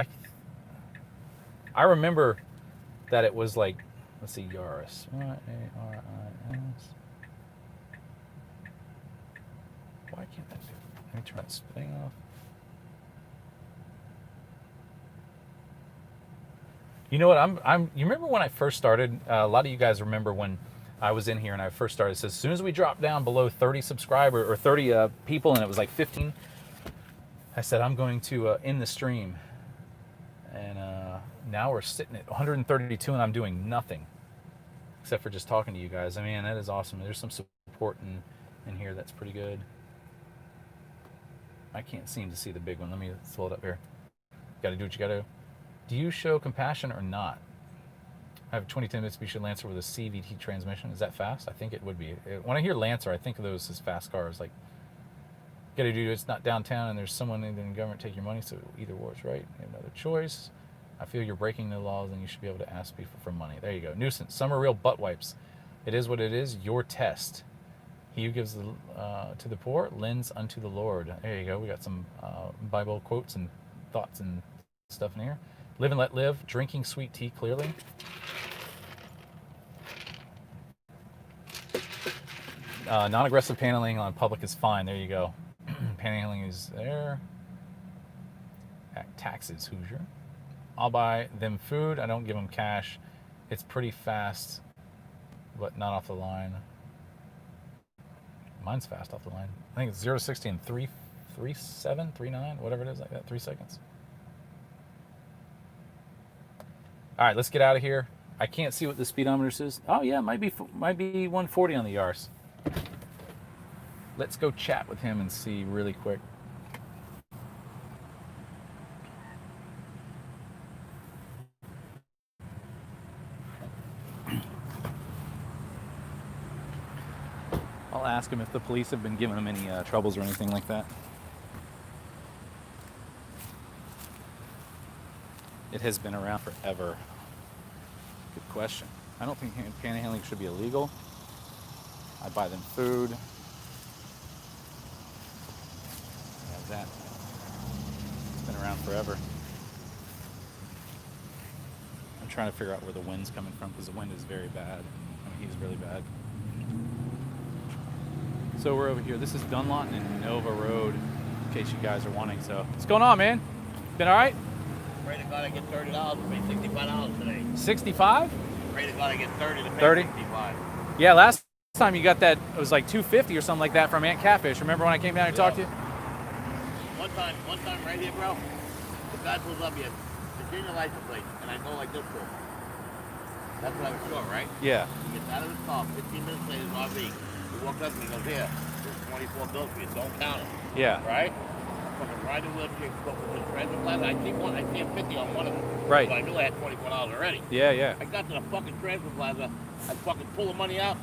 I remember that it was like, let's see, Yaris. Y-A-R-I-S. Why can't that do it? Let me turn that spinning off. You know what? You remember when I first started? A lot of you guys remember when I was in here and I first started. It says, as soon as we dropped down below 30 subscribers or 30 people, and it was like 15, I said, I'm going to end the stream. And now we're sitting at 132 and I'm doing nothing except for just talking to you guys. I mean, that is awesome. There's some support in here that's pretty good. I can't seem to see the big one. Let me slow it up here. Got to do what you got to. Do you show compassion or not? I have a 2010 Mitsubishi Lancer with a CVT transmission. Is that fast? I think it would be. When I hear Lancer, I think of those as fast cars. Like, got to do. It's not downtown, and there's someone in the government take your money. So either or is right. You have another choice. I feel you're breaking the laws, and you should be able to ask people for money. There you go. Nuisance. Some are real butt wipes. It is what it is. Your test. He who gives to the poor lends unto the Lord. There you go. We got some Bible quotes and thoughts and stuff in here. Live and let live. Drinking sweet tea clearly. Non-aggressive panhandling on public is fine. There you go. Panhandling is there. Taxes, Hoosier. I'll buy them food. I don't give them cash. It's pretty fast, but not off the line. Mine's fast off the line. I think it's 0 to 60 in 3.7, 3.9, whatever it is, like that, 3 seconds. All right, let's get out of here. I can't see what the speedometer says. Oh yeah, it might be 140 on the Yaris. Let's go chat with him and see really quick. I'll ask him if the police have been giving him any troubles or anything like that. It has been around forever. Good question. I don't think panhandling should be illegal. I buy them food. Have that. It's been around forever. I'm trying to figure out where the wind's coming from because the wind is very bad. I mean, he's really bad. So we're over here. This is Dunlawton and Nova Road, in case you guys are wanting. So what's going on, man? Been all right? Pray to God I get $30 to pay $65 today. 65? Pray to God I get 30 to pay 30? 65. Yeah, last time you got that, it was like 250 or something like that from Aunt Catfish. Remember when I came down and talked to you? One time right here, bro, the guy pulls up here, Virginia license plate, and I go like this to him. That's what I was sure, right? Yeah. He gets out of his car, 15 minutes later, his RV. He walks up to me and goes, here, there's 24 bills for you, don't count it. Yeah. Right? Fucking ride the wheelchair, go to the transfer plaza. I see 50 on one of them. Right. So I knew I had $24 already. Yeah, yeah. I got to the fucking transfer plaza, I fucking pull the money out,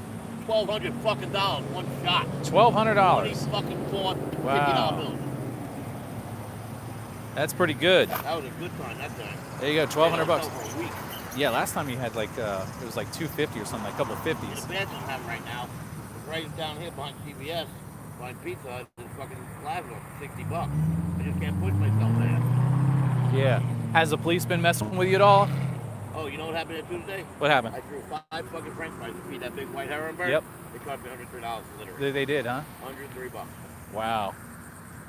$1,200 fucking dollars, one shot. $1,200. 20 fucking four $50 Wow. bills. That's pretty good. That was a good time that time. There you go, 1,200 bucks. For a week. Yeah, last time you had like, it was like 250 or something, like a couple of 50s. The bad thing I'm having right now is right down here behind CVS, behind Pizza Hut, this fucking plaza, $60. I just can't push myself there. Yeah. Has the police been messing with you at all? Oh, you know what happened there Tuesday? What happened? I threw 5 fucking french fries to feed that big white heron bird. Yep. They cost me $103 literally. They did, huh? $103. Wow. I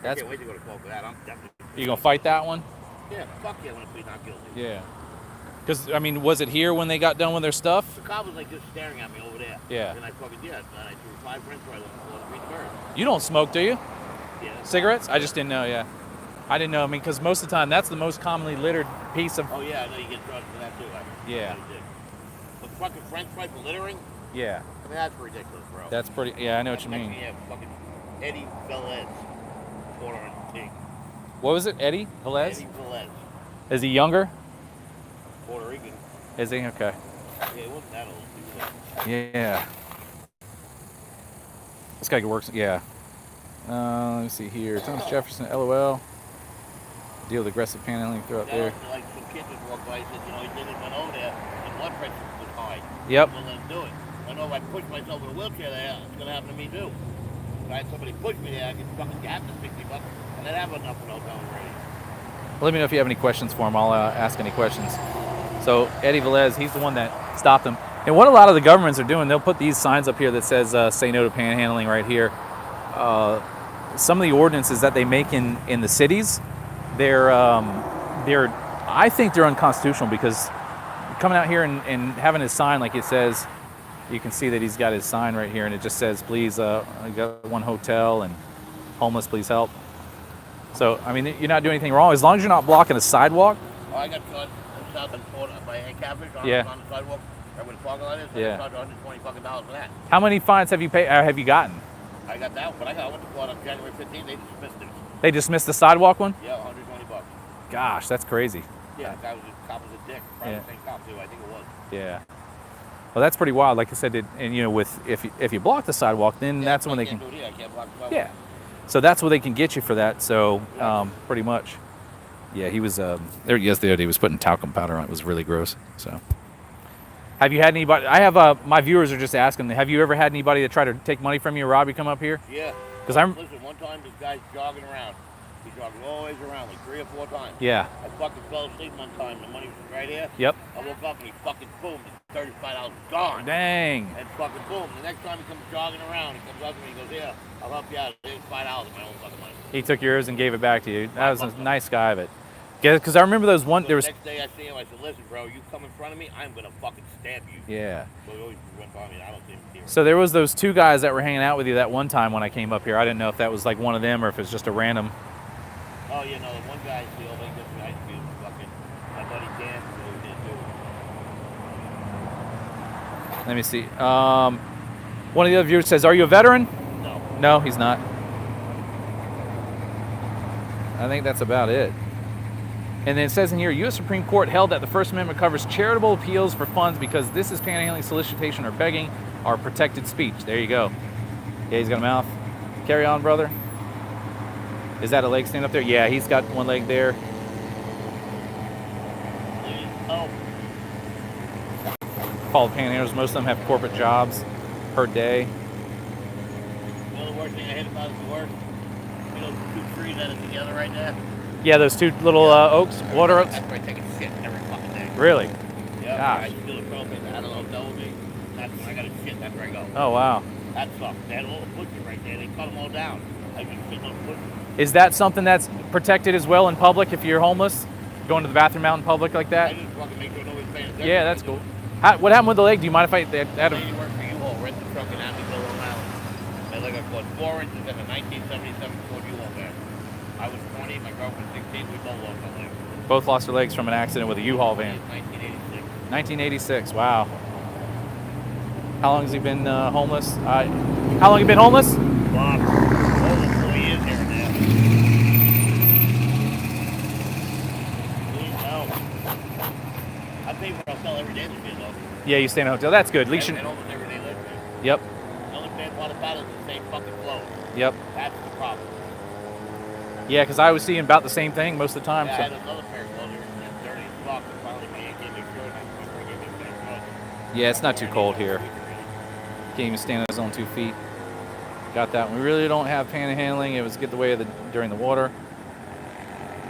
That's. can't wait to go to court for that. I'm definitely. You gonna fight that one? Yeah, fuck yeah, when I plead not guilty. Yeah. Because, I mean, was it here when they got done with their stuff? The cop was like just staring at me over there. Yeah. And I fucking did. And I threw 5 french fries on the floor to feed the bird. You don't smoke, do you? Yeah. Cigarettes? I just didn't know, yeah. I didn't know, I mean, because most of the time, that's the most commonly littered piece of... Oh yeah, I know you get charged for that too. Yeah. But fucking french fries for littering? Yeah. I mean, that's ridiculous, bro. That's pretty... Yeah, I know what you mean. Yeah, fucking Eddie Velez, quarter on the king. What was it? Eddie Velez? Eddie Velez, Is he younger? Puerto Rican. Is he? Okay. Yeah, he wasn't that old. He was Yeah. This guy works... Yeah. Let me see here. Thomas Jefferson, LOL. Deal with aggressive panhandling throughout there. Like some kid just walked by and said, you know, he did it, went over there, and blood pressure was high. Yep. So let him do it. I know if I push myself in a wheelchair there, it's going to happen to me too. If I had somebody push me there, I could fucking get the $60, and I'd have enough for no down already. Let me know if you have any questions for him. I'll ask any questions. So Eddie Velez, he's the one that stopped him. And what a lot of the governments are doing, they'll put these signs up here that says say no to panhandling right here. Some of the ordinances that they make in the cities, I think they're unconstitutional because coming out here and having his sign like it says, you can see that he's got his sign right here and it just says, please, I got one hotel and homeless, please help. So, I mean, you're not doing anything wrong as long as you're not blocking a sidewalk. Oh, I got caught south and Florida by a catfish on the sidewalk. Right where the parking lot is. Yeah. I charged $120 fucking dollars for that. How many fines have you paid? Have you gotten? I got that, but I went to court on January 15th. They dismissed it. They dismissed the sidewalk one? Yeah, $120. Gosh, that's crazy. Yeah, that guy was a cop was a dick. Probably Yeah. the same cop too. I think it was. Yeah. Well, that's pretty wild. Like I said, and you know, with if you block the sidewalk, then that's when they can. Do it here. I can't block the sidewalk. Yeah. So that's where they can get you for that. So pretty much. Yeah, he was there yesterday. He was putting talcum powder on it. It was really gross. So. Have you had anybody? I have my viewers are just asking. Have you ever had anybody that tried to take money from you or rob you come up here? Yeah. Because I'm. Listen, one time this guy's jogging around. He's jogging all the way around like 3 or 4 times. Yeah. I fucking fell asleep one time. The money was right here. Yep. I woke up and he fucking boom. $35 gone. Dang. And fucking boom. The next time he comes jogging around, he comes up to me. He goes, "Yeah, I'll help you out. Here's $5 of my own fucking money." He took yours and gave it back to you. That was a nice guy of it. Because I remember those one. So There was. the next day I see him, I said, "Listen, bro, you come in front of me, I'm gonna fucking stab you." Yeah. So he always went by me. I don't see him here. So there was those 2 guys that were hanging out with you that one time when I came up here. I didn't know if that was like one of them or if it's just a random. Oh, you know, the one guy, the old thing, this guy, he was fucking, my buddy Dan, who did too. Let me see. One of the other viewers says, "Are you a veteran?" No. No, he's not. I think that's about it. And then it says in here, U.S. Supreme Court held that the First Amendment covers charitable appeals for funds because this is panhandling, solicitation, or begging are protected speech. There you go. Yeah, he's got a mouth. Carry on, brother. Is that a leg stand up there? Yeah, he's got one leg there. Oh, Follow panhandlers. Most of them have corporate jobs per day. you know the worst thing I hate about it is the worst? You know, 2 trees that are together right there? Yeah, those 2 little oaks, water oaks. That's where I take a shit every fucking day. Really? Yeah, Gosh. I steal a trophy. I don't know if that was me. That's when I got a shit. That's where I go. Oh, wow. That sucks. They had a little butcher right there. They cut them all down. I just shit on the butcher. Is that something that's protected as well in public if you're homeless? Going to the bathroom out in public like I that? just fucking make sure nobody's paying attention. Yeah, that's cool. What happened with the leg? Do you mind if I add Lady worked for U-Haul, rent the truck in Amityville, Long Island. They like I bought 4 inches and a 1977 Ford U-Haul van. I was 20, my girlfriend 16, we both lost our legs. both lost their legs from an accident with a U-Haul van? 1986. 1986. Wow. How long has he been homeless? How long have you been homeless? Bob, over 4 years here and there. Please help. I pay for hotel every day this year, though. Yeah, you stay in a hotel. That's good. At least you. And almost every day live here. Yep. The only bad part about it is the same fucking flow. Yep. That's the problem. Yeah, because I was seeing about the same thing most of the time. Yeah, I So. had another pair of clothes here and dirty as fuck. And finally, my aunt gave me a shirt and my friend gave me a pair of clothes. Yeah, it's not too cold here. Can't even stand on his own 2 feet. Got that one. We really don't have panhandling. It was get the way of during the water.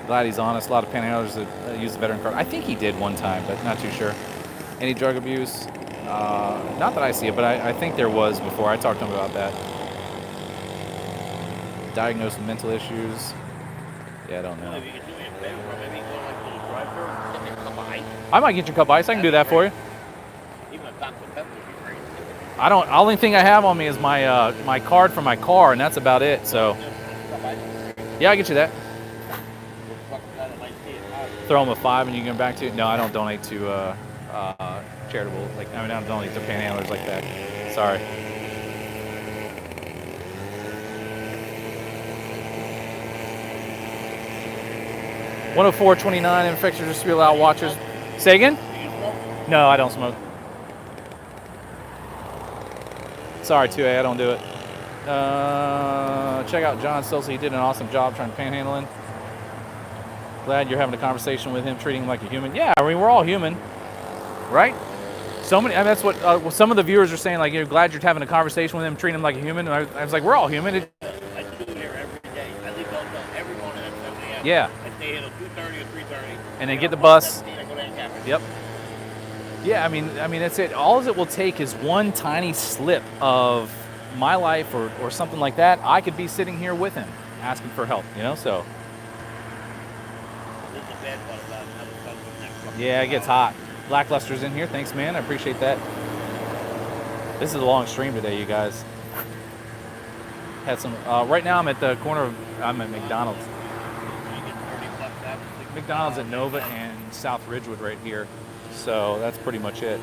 Glad he's honest. A lot of panhandlers that use the veteran card. I think he did one time, but not too sure. Any drug abuse? Not that I see it, but I think there was before. I talked to him about that. Diagnosed with mental issues. Yeah, I don't know. If you could do me a favor, bro, maybe go like to the drive-thru and get me a cup of ice. I might get you a cup of ice. I can do that for you. Even a Dr. Pepper would be great. I don't. Only thing I have on me is my my card for my car, and that's about it. So Just a cup of ice would be great. yeah, I get you that. What the fuck is that? I might see it. Throw them a 5 and you can go back to. No, I don't donate to charitable. Like I don't donate to panhandlers like that. Sorry. $104.29 infectious dispute allow watchers. Say again? Do you smoke? No, I don't smoke. Sorry, 2A, I don't do it. Check out John Stilson. He did an awesome job trying to panhandling. Glad you're having a conversation with him, treating him like a human. Yeah, I mean, we're all human, right? So many, I mean, that's what some of the viewers are saying, like, you're glad you're having a conversation with him, treating him like a human. And I was like, we're all human. I do it here every day. I leave hotel every morning at 7 a.m. Yeah. I stay here till 2:30 or 3:30. And then get the bus. 17, I go to Ancaster. Yep. Yeah, I mean, that's it. All it will take is one tiny slip of my life or something like that. I could be sitting here with him, asking for help, so. This is the bad part about it. Another sun from that fucking Yeah, it gets hot. Blackluster's in here. Thanks, man. I appreciate that. This is a long stream today, you guys. Had some. Right now, I'm at the corner of. I'm at McDonald's. You get 30 bucks out. McDonald's at Nova and South Ridgewood right here. So that's pretty much it.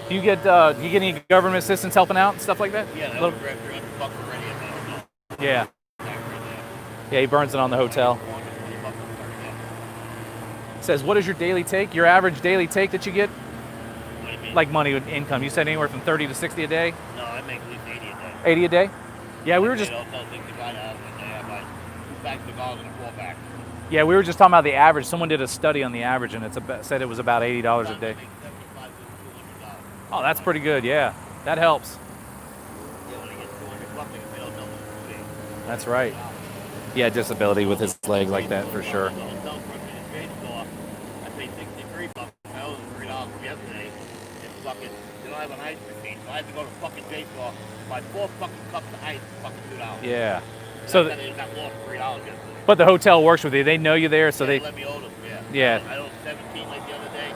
Do you get any government assistance helping out and stuff like that? Yeah, that Little- was right there on the bucks already. Yeah. Right there. Yeah, he burns it on the hotel. 420 bucks on 30 bucks. says, what is your daily take? Your average daily take that you get? What do you mean? Like money with income. You said anywhere from 30 to 60 a day? No, I make at least 80 a day. 80 a day? Yeah, we were just... I'll sell 65 a day. I buy 2 packs of cigars and a 4-pack. Yeah, we were just talking about the average. Someone did a study on the average, and said it was about $80 a day. Oh, that's pretty good. Yeah, that helps. Yeah, when I get 200 bucks, I can pay those numbers in 2 days. That's right. Yeah, disability with his leg like that for sure. The hotel person in the trade store, I paid 63 bucks. I owed them $3 from yesterday. It's fucking, they don't have an ice machine, so I had to go to the fucking J store, buy 4 fucking cups of ice for fucking $2. Yeah. And So, I got lost $3 yesterday. but the hotel works with you. They know you there, so They they. let me owe them, Yeah. I owed 17 like the other day.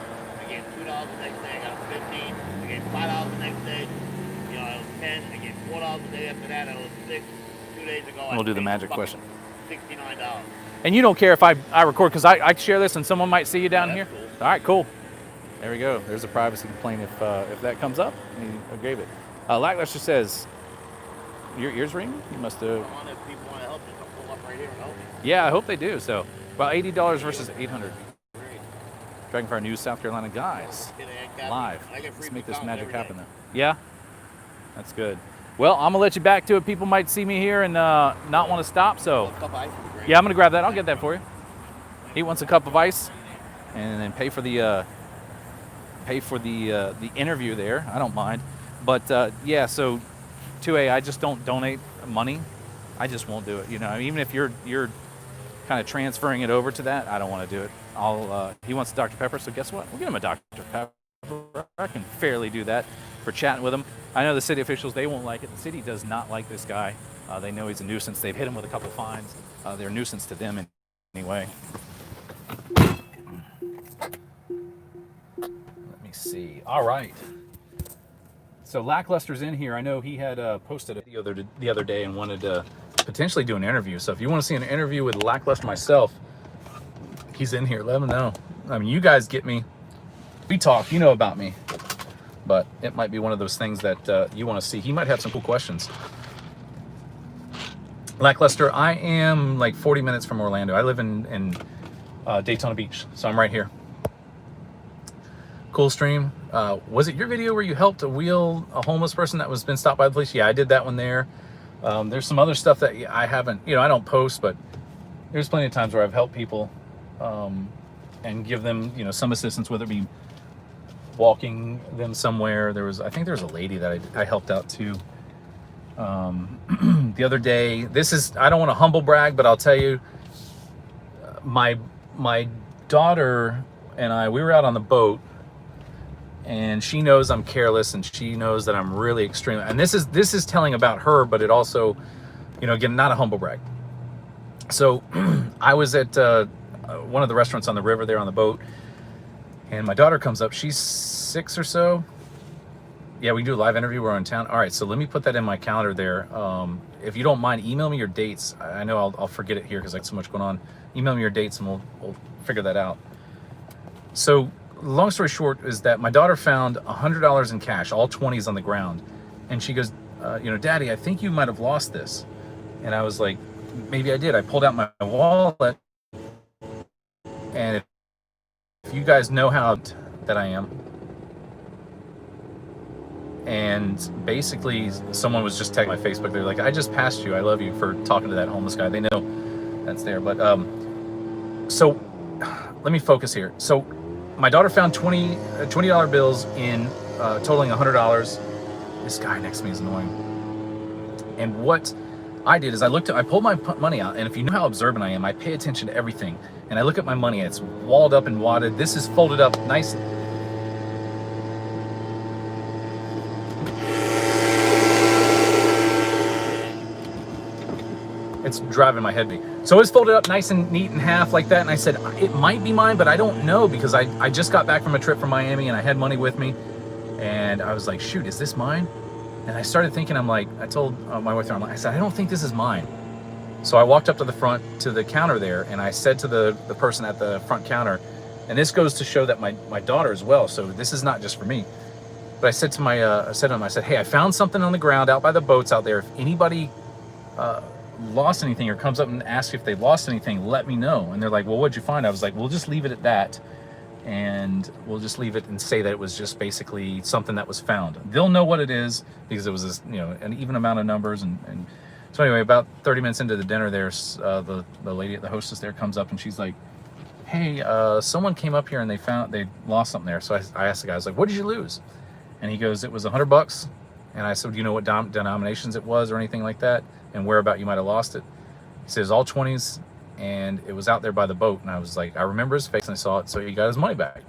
I gave $2 the next day. I got 15. I gave $5 the next day. You know, I owed 10. I gave $4 the day after that. I owed 6. 2 days ago, We'll do the paid magic fucking question. $69. And you don't care if I record because I share this and someone might see you down Yeah, here. that's cool. All right, cool. There we go. There's a privacy complaint if that comes up. You gave it. Lackluster says, your ears ringing? You must have. Come on, if people want to help you, they'll pull up right here and help you. Yeah, I hope they do. So, about $80 versus $800. Great. Dragonfire News, South Carolina guys, Get a cap. live. I get free Let's make this pecans magic every day. happen, though. Yeah, that's good. Well, I'm gonna let you back to it. People might see me here and not want to stop. So, A cup of ice would be great. yeah, I'm gonna grab that. I'll get that for you. He wants a cup of ice, and then pay for the interview there. I don't mind, but yeah. So, 2A, I just don't donate money. I just won't do it. You know, even if you're kind of transferring it over to that, I don't want to do it. He wants Dr. Pepper, so guess what? We'll get him a Dr. Pepper. I can fairly do that for chatting with him. I know the city officials, they won't like it. The city does not like this guy. They know he's a nuisance. They've hit him with a couple fines. They're a nuisance to them anyway. Let me see. All right. So Lackluster's in here. I know he had posted a video the other day and wanted to potentially do an interview. So if you want to see an interview with Lackluster myself, he's in here. Let him know. I mean, you guys get me. We talk. You know about me. But it might be one of those things that you want to see. He might have some cool questions. Lackluster, I am like 40 minutes from Orlando. I live in Daytona Beach, so I'm right here. Cool stream. Was it your video where you helped wheel a homeless person that was been stopped by the police? Yeah, I did that one there. There's some other stuff that I haven't, I don't post, but there's plenty of times where I've helped people and give them, some assistance, whether it be walking them somewhere. I think there was a lady that I helped out too. The other day, I don't want to humble brag, but I'll tell you, my daughter and we were out on the boat, and she knows I'm careless, and she knows that I'm really extreme. And this is telling about her, but it also, again, not a humble brag. So I was at one of the restaurants on the river there on the boat, and my daughter comes up. She's 6 or so. Yeah, we do a live interview. We're in town. All right, so let me put that in my calendar there. If you don't mind, email me your dates. I know I'll forget it here because I got so much going on. Email me your dates, and we'll figure that out. So long story short is that my daughter found $100 in cash, all 20s on the ground. And she goes, Daddy, I think you might have lost this. And I was like, maybe I did. I pulled out my wallet. And if you guys know how that I am, and basically someone was just tagging my Facebook. They're like, I just passed you. I love you for talking to that homeless guy. They know that's there. But so let me focus here. So my daughter found $20 bills in totaling $100. This guy next to me is annoying. And what I did is I pulled my money out, and if you know how observant I am, I pay attention to everything. And I look at my money, it's walled up and wadded. This is folded up nice. It's driving my head. So it's folded up nice and neat in half like that. And I said, it might be mine, but I don't know, because I just got back from a trip from Miami and I had money with me. And I was like, shoot, is this mine? And I started thinking, I told my wife, I said, I don't think this is mine. So I walked up to the front, to the counter there, and I said to the person at the front counter, and this goes to show that my daughter as well, so this is not just for me. But I said to I said to him, hey, I found something on the ground out by the boats out there. If anybody lost anything or comes up and asks you if they lost anything, let me know. And they're like, well, what'd you find? I was like, we'll just leave it at that. And we'll just leave it and say that it was just basically something that was found. They'll know what it is because it was this, you know, an even amount of numbers. And so anyway, about 30 minutes into the dinner, there's the lady, the hostess there comes up and she's like, hey, someone came up here and they lost something there. So I asked the guy, I was like, what did you lose? And he goes, it was $100. And I said, do you know what denominations it was or anything like that? And where about you might have lost it? He says, all 20s. And it was out there by the boat. And I was like, I remember his face and I saw it. So he got his money back.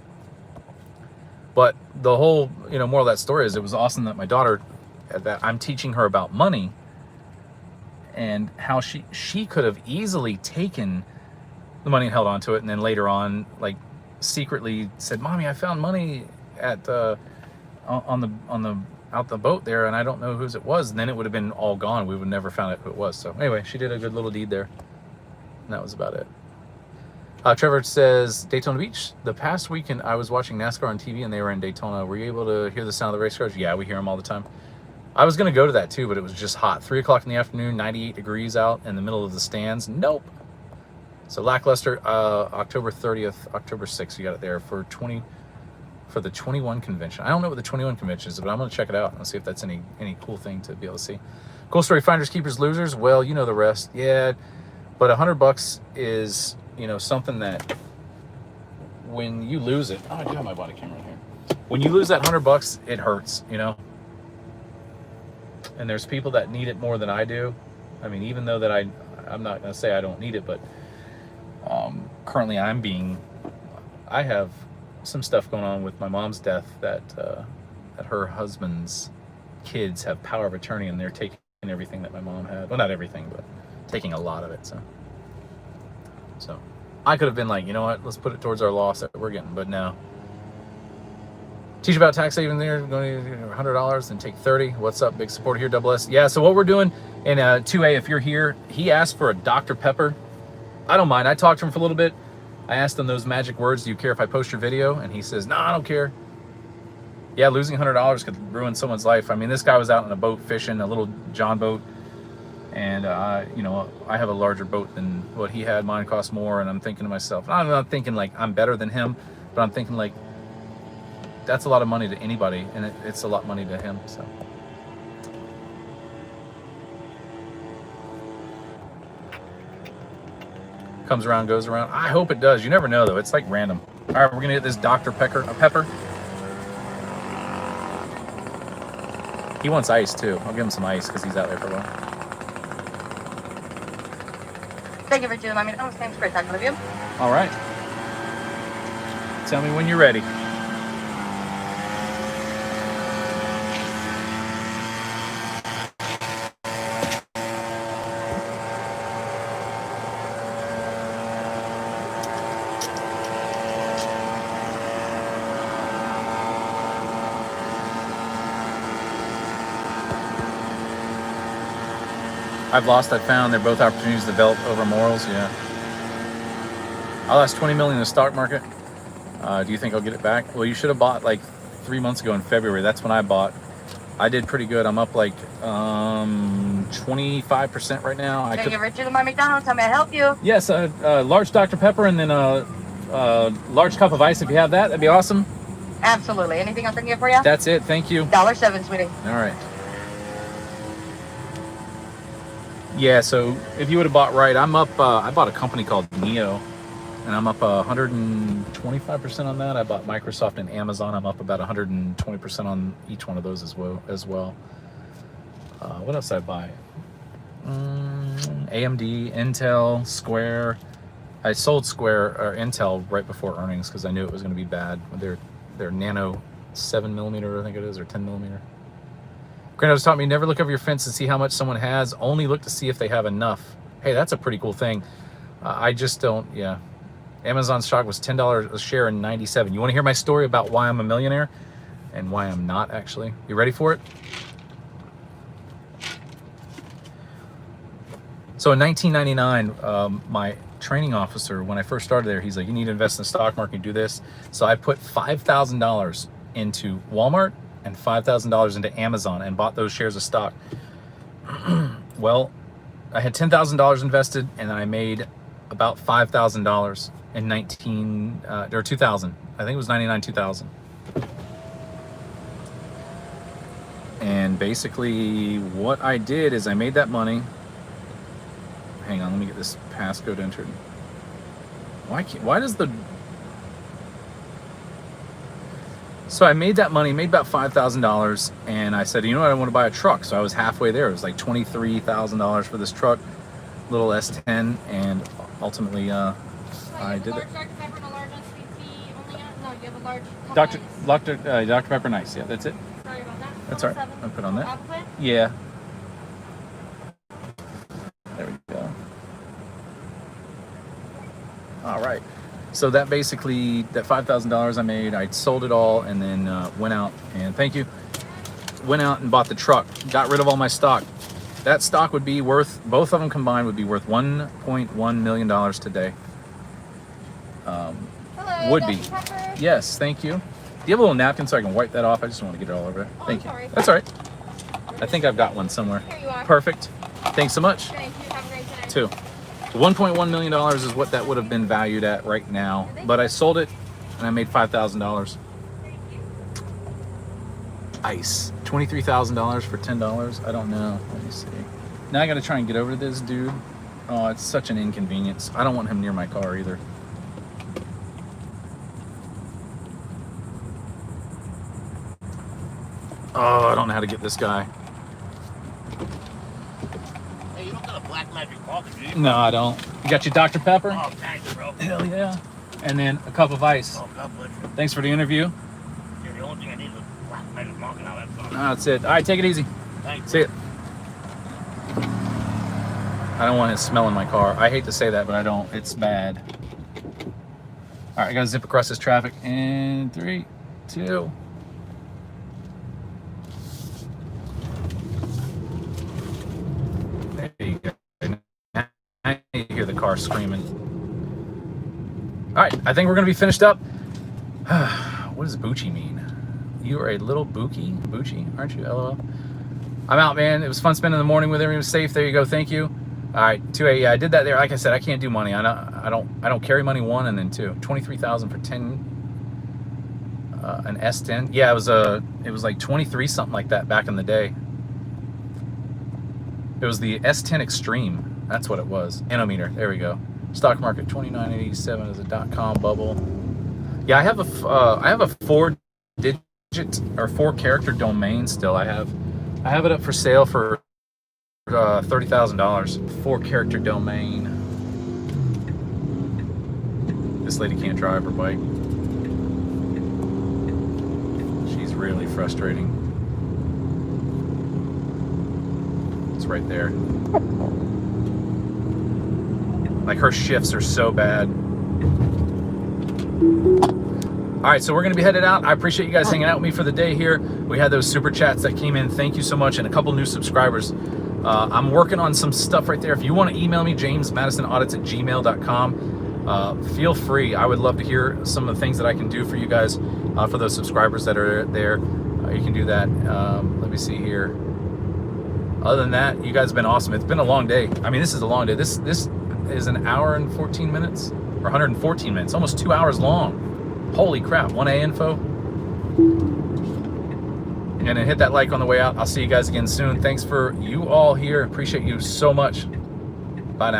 But the whole, you know, moral of that story is it was awesome that my daughter, that I'm teaching her about money and how she could have easily taken the money and held on to it. And then later on, like secretly said, Mommy, I found money at on the out the boat there. And I don't know whose it was. And then it would have been all gone. We would never found out who it was. So anyway, she did a good little deed there. And that was about it. Trevor says, Daytona Beach. The past weekend, I was watching NASCAR on TV and they were in Daytona. Were you able to hear the sound of the race cars? Yeah, we hear them all the time. I was going to go to that too, but it was just hot. 3 o'clock in the afternoon, 98 degrees out in the middle of the stands. Nope. So lackluster. October 30th, October 6th, you got it there for the 21 convention. I don't know what the 21 convention is, but I'm going to check it out and see if that's any cool thing to be able to see. Cool story, finders, keepers, losers. Well, you know the rest. Yeah. But $100 is, you know, something that when you lose it, oh, I do have my body camera in here. When you lose that $100, it hurts, you know. And there's people that need it more than I do. I mean, even though that I'm not gonna say I don't need it, but currently I have some stuff going on with my mom's death that her husband's kids have power of attorney and they're taking everything that my mom had. Well, not everything, but taking a lot of it. So I could have been like, you know what, let's put it towards our loss that we're getting, but no. Teach about tax saving there, going to $100 and take 30. What's up, big supporter here, Double S. Yeah, so what we're doing in 2A, if you're here, he asked for a Dr. Pepper. I don't mind. I talked to him for a little bit. I asked him those magic words, do you care if I post your video? And he says, no, I don't care. Yeah, losing $100 could ruin someone's life. I mean, this guy was out on a boat fishing, a little John boat. And, you know, I have a larger boat than what he had. Mine cost more. And I'm thinking to myself, I'm not thinking like I'm better than him, but I'm thinking like that's a lot of money to anybody. And it's a lot of money to him. So. Comes around, goes around. I hope it does. You never know, though. It's like random. All right, we're going to get this Dr. Pepper. He wants ice, too. I'll give him some ice because he's out there for a while. Thank you for choosing my McDonald's. Name's Chris. I can live you. All right. Tell me when you're ready. I've lost, I've found. They're both opportunities to develop over morals. Yeah. I lost $20 million in the stock market. Do you think I'll get it back? Well, you should have bought like 3 months ago in February. That's when I bought. I did pretty good. I'm up like 25% right now. Thank you for choosing my McDonald's. How may I help you? Yes, large Dr. Pepper and then a large cup of ice if you have that. That'd be awesome. Absolutely. Anything else I can get for you? That's it. Thank you. $7, sweetie. All right. Yeah, so if you would have bought right, I'm up, I bought a company called Neo, and I'm up 125% on that. I bought Microsoft and Amazon. I'm up about 120% on each one of those as well. What else did I buy? AMD, Intel, Square. I sold Intel right before earnings because I knew it was going to be bad. Their Nano 7mm, I think it is, or 10mm. Kratos taught me never look over your fence and see how much someone has. Only look to see if they have enough. Hey, that's a pretty cool thing. I just don't, yeah. Amazon stock was $10 a share in 97. You want to hear my story about why I'm a millionaire and why I'm not actually? You ready for it? So in 1999, my training officer, when I first started there, he's like, you need to invest in the stock market and do this. So I put $5,000 into Walmart and $5,000 into Amazon and bought those shares of stock. Well, I had $10,000 invested, and then I made about $5,000 in 2000. I think it was 99, 2000. And basically what I did is I made that money. Hang on, let me get this passcode entered. Why does the... So I made that money, made about $5,000, and I said, you know what, I want to buy a truck. So I was halfway there. It was like $23,000 for this truck, little S10, and ultimately I did it. Dr. Pepper Nice, yeah, that's it. Sorry about that. That's all right. I'll put on that. Apple Pie? Yeah. There we go. All right. So that basically, that $5,000 I made, I sold it all and then went out and thank you. Went out and bought the truck. Got rid of all my stock. That stock would be worth, both of them combined would be worth $1.1 million today. Hello, Would Dr. be. Pepper. Yes, thank you. Do you have a little napkin so I can wipe that off? I just don't want to get it all over. Oh, Thank you. I'm sorry. That's all right. I think I've got one somewhere. Here you are. Perfect. Thanks so much. Thank you. Have a great day. Too. $1.1 million is what that would have been valued at right now. But I sold it and I made $5,000. Ice. $23,000 for $10. I don't know. Let me see. Now I got to try and get over to this dude. Oh, it's such an inconvenience. I don't want him near my car either. Oh, I don't know how to get this guy. Hey, you don't got a Black Magic coffee, do you? No, I don't. You got your Dr. Pepper? Oh, thanks, bro. Hell yeah. And then a cup of ice. Oh, God bless you. Thanks for the interview. Yeah, the only thing I need is a Black Magic market now. That's all. No, that's it. All right, take it easy. Thanks. See it. I don't want it smelling my car. I hate to say that, but I don't. It's bad. All right, I got to zip across this traffic. In 3, 2. There you go. Now you hear the car screaming. All right, I think we're going to be finished up. What does Bucci mean? You are a little Bucci, aren't you? LOL. I'm out, man. It was fun spending the morning with everyone. Safe. There you go. Thank you. All right, 2A. Yeah, I did that there. Like I said, I can't do money. I don't carry money. 1 and then 2. 23,000 for 10. An S10. Yeah, it was like 23 something like that back in the day. It was the S10 Extreme. That's what it was. Nanometer. There we go. Stock market 2987 is a .com bubble. Yeah, I have a 4-digit or 4-character domain still. I have it up for sale for $30,000. 4-character domain. This lady can't drive her bike. She's really frustrating. It's right there. Like, her shifts are so bad. All right, so we're going to be headed out. I appreciate you guys hanging out with me for the day here. We had those super chats that came in. Thank you so much. And a couple new subscribers. I'm working on some stuff right there. If you want to email me, jamesmadisonaudits@gmail.com. Feel free. I would love to hear some of the things that I can do for you guys, for those subscribers that are there. You can do that. Let me see here. Other than that, you guys have been awesome. It's been a long day. I mean, this is a long day. This is an hour and 14 minutes, or 114 minutes, almost 2 hours long. Holy crap. 1A info. And then hit that like on the way out. I'll see you guys again soon. Thanks for you all here. Appreciate you so much. Bye now.